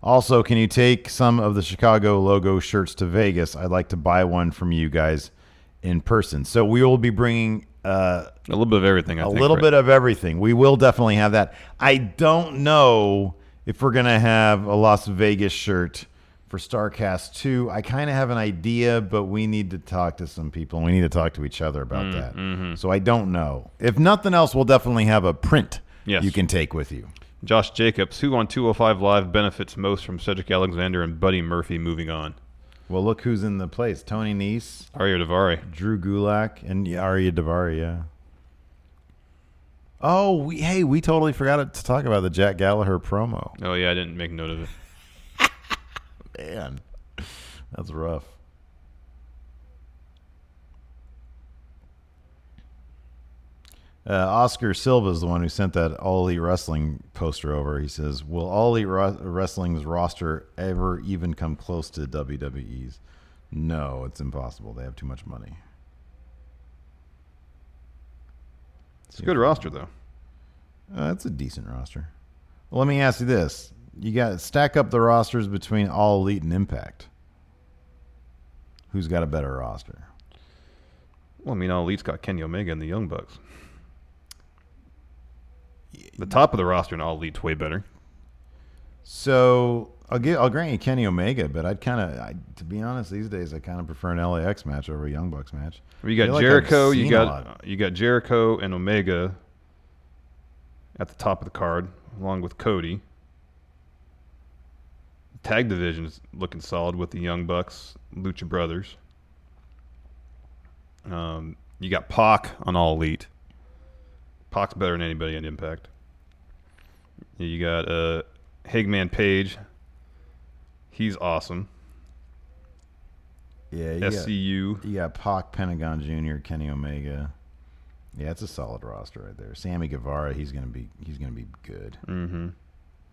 Also, can you take some of the Chicago logo shirts to Vegas? I'd like to buy one from you guys in person. So we will be bringing A little bit of everything, I think. A little bit of everything. We will definitely have that. I don't know if we're going to have a Las Vegas shirt for STARRCAST 2. I kind of have an idea, but we need to talk to some people, and we need to talk to each other about that. Mm-hmm. So I don't know. If nothing else, we'll definitely have a print you can take with you. Josh Jacobs, who on 205 Live benefits most from Cedric Alexander and Buddy Murphy moving on? Well, look who's in the place. Tony Nese. Arya Davari. Drew Gulak, and Arya Davari, yeah. Oh, we totally forgot to talk about the Jack Gallagher promo. Oh, yeah, I didn't make note of it. Man, that's rough. Oscar Silva is the one who sent that All Elite Wrestling poster over. He says, will All Elite Wrestling's roster ever even come close to WWE's? No, it's impossible. They have too much money. It's a good roster, though. It's a decent roster. Well, let me ask you this. You got to stack up the rosters between All Elite and Impact. Who's got a better roster? Well, I mean, All Elite's got Kenny Omega and the Young Bucks. The top of the roster in All Elite's way better. So I'll grant you Kenny Omega, but to be honest, these days I kind of prefer an LAX match over a Young Bucks match. Well, you got Jericho, you got Jericho and Omega at the top of the card, along with Cody. Tag division is looking solid with the Young Bucks, Lucha Brothers. You got Pac on All Elite. Pac's better than anybody in Impact. You got Hangman Page. He's awesome. Yeah, SCU. You got Pac, Pentagon Jr., Kenny Omega. Yeah, it's a solid roster right there. Sammy Guevara, he's gonna be good. Mm-hmm.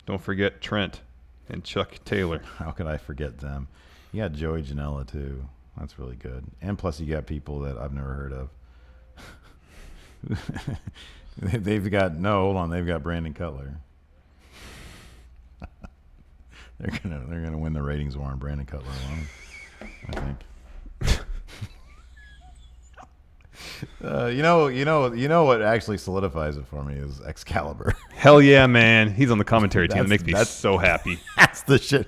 Don't forget Trent and Chuck Taylor. How could I forget them? You got Joey Janela too. That's really good. And plus, you got people that I've never heard of. They've got Brandon Cutler. They're gonna win the ratings war on Brandon Cutler alone, I think. You know what actually solidifies it for me is Excalibur. Hell yeah, man! He's on the commentary team. That makes me so happy. That's the shit.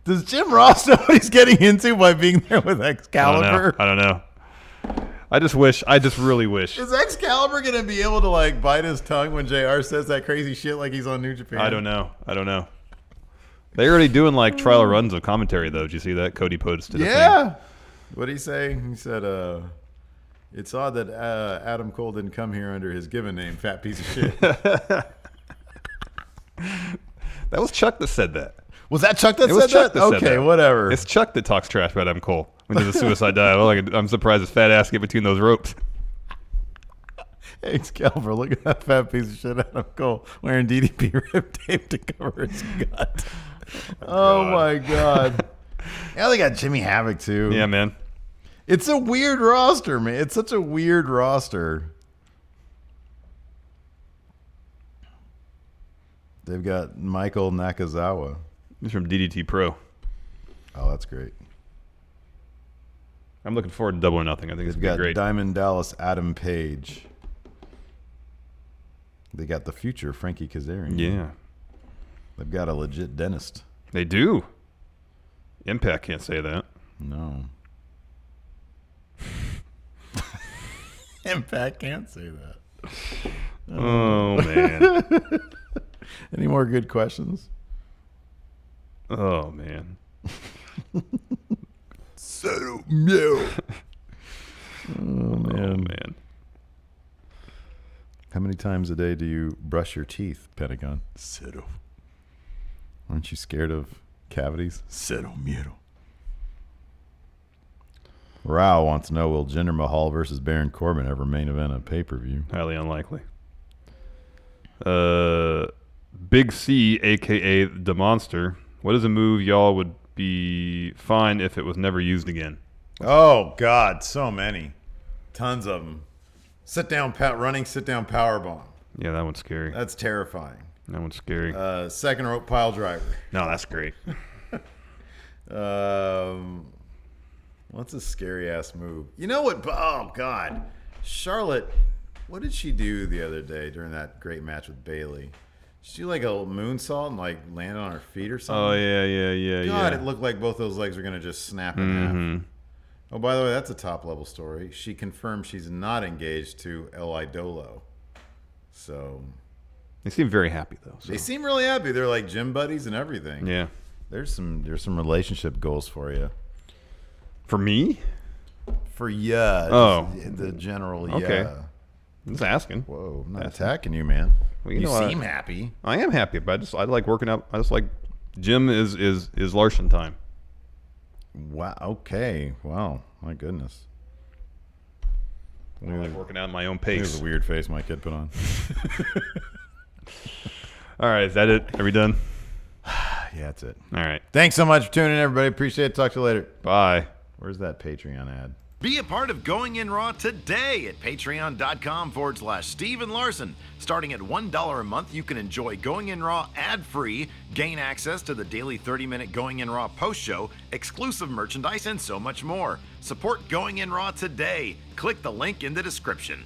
Does Jim Ross know what he's getting into by being there with Excalibur? I don't know. I just really wish. Is Excalibur gonna be able to bite his tongue when JR says that crazy shit like he's on New Japan? I don't know. They're already doing trial runs of commentary though. Did you see that? Cody posted. Yeah. What did he say? He said, "It's odd that Adam Cole didn't come here under his given name, fat piece of shit." That was Chuck that said that. Was that Chuck that said that? Okay, said that. Whatever. It's Chuck that talks trash about Adam Cole when there's a suicide dive. I'm surprised his fat ass get between those ropes. Hey, Excalibur, look at that fat piece of shit Adam Cole wearing DDP rib tape to cover his gut. Oh my God. Yeah, they got Jimmy Havoc too. Yeah, man. It's a weird roster, man. It's such a weird roster. They've got Michael Nakazawa. He's from DDT Pro. Oh, that's great. I'm looking forward to Double or Nothing. I think it's going to be great. Diamond Dallas Adam Page. They got the future Frankie Kazarian. Yeah. They've got a legit dentist. They do. Impact can't say that. No. Impact can't say that. Oh, man. Any more good questions? Oh, man. So no. Oh, man. How many times a day do you brush your teeth, Pentagon? Cero. Aren't you scared of cavities? Cero miedo. Rao wants to know, will Jinder Mahal versus Baron Corbin ever main event a pay-per-view? Highly unlikely. Big C, a.k.a. The Monster. What is a move y'all would be fine if it was never used again? Oh, God, so many. Tons of them. Sit-down power bomb. Yeah, that one's scary. That's terrifying. That one's scary. Second rope pile driver. No, that's great. What's a scary ass move? You know what? Oh God, Charlotte. What did she do the other day during that great match with Bayley? She like a moonsault and like landed on her feet or something. Oh yeah. God, it looked like both those legs were gonna just snap in half. Oh, by the way, that's a top level story. She confirmed she's not engaged to El Idolo. So They seem very happy though. So. they seem really happy. They're like gym buddies and everything. Yeah. There's some relationship goals for you. For me? For ya. Oh. The general yeah. Okay. I'm just asking. Whoa, I'm not attacking you, man. Well, you know, seem happy. I am happy, but I like working out. I just like gym is Larson time. Wow. Okay. Wow. My goodness. I like working out at my own Here's pace. a weird face my kid put on. All right, is that it? Are we done? Yeah, that's it. All right. Thanks so much for tuning in, everybody. Appreciate it. Talk to you later. Bye. Where's that Patreon ad? Be a part of Going In Raw today at patreon.com/Steven Larson. Starting at $1 a month, you can enjoy Going In Raw ad-free, gain access to the daily 30-minute Going In Raw post-show, exclusive merchandise, and so much more. Support Going In Raw today. Click the link in the description.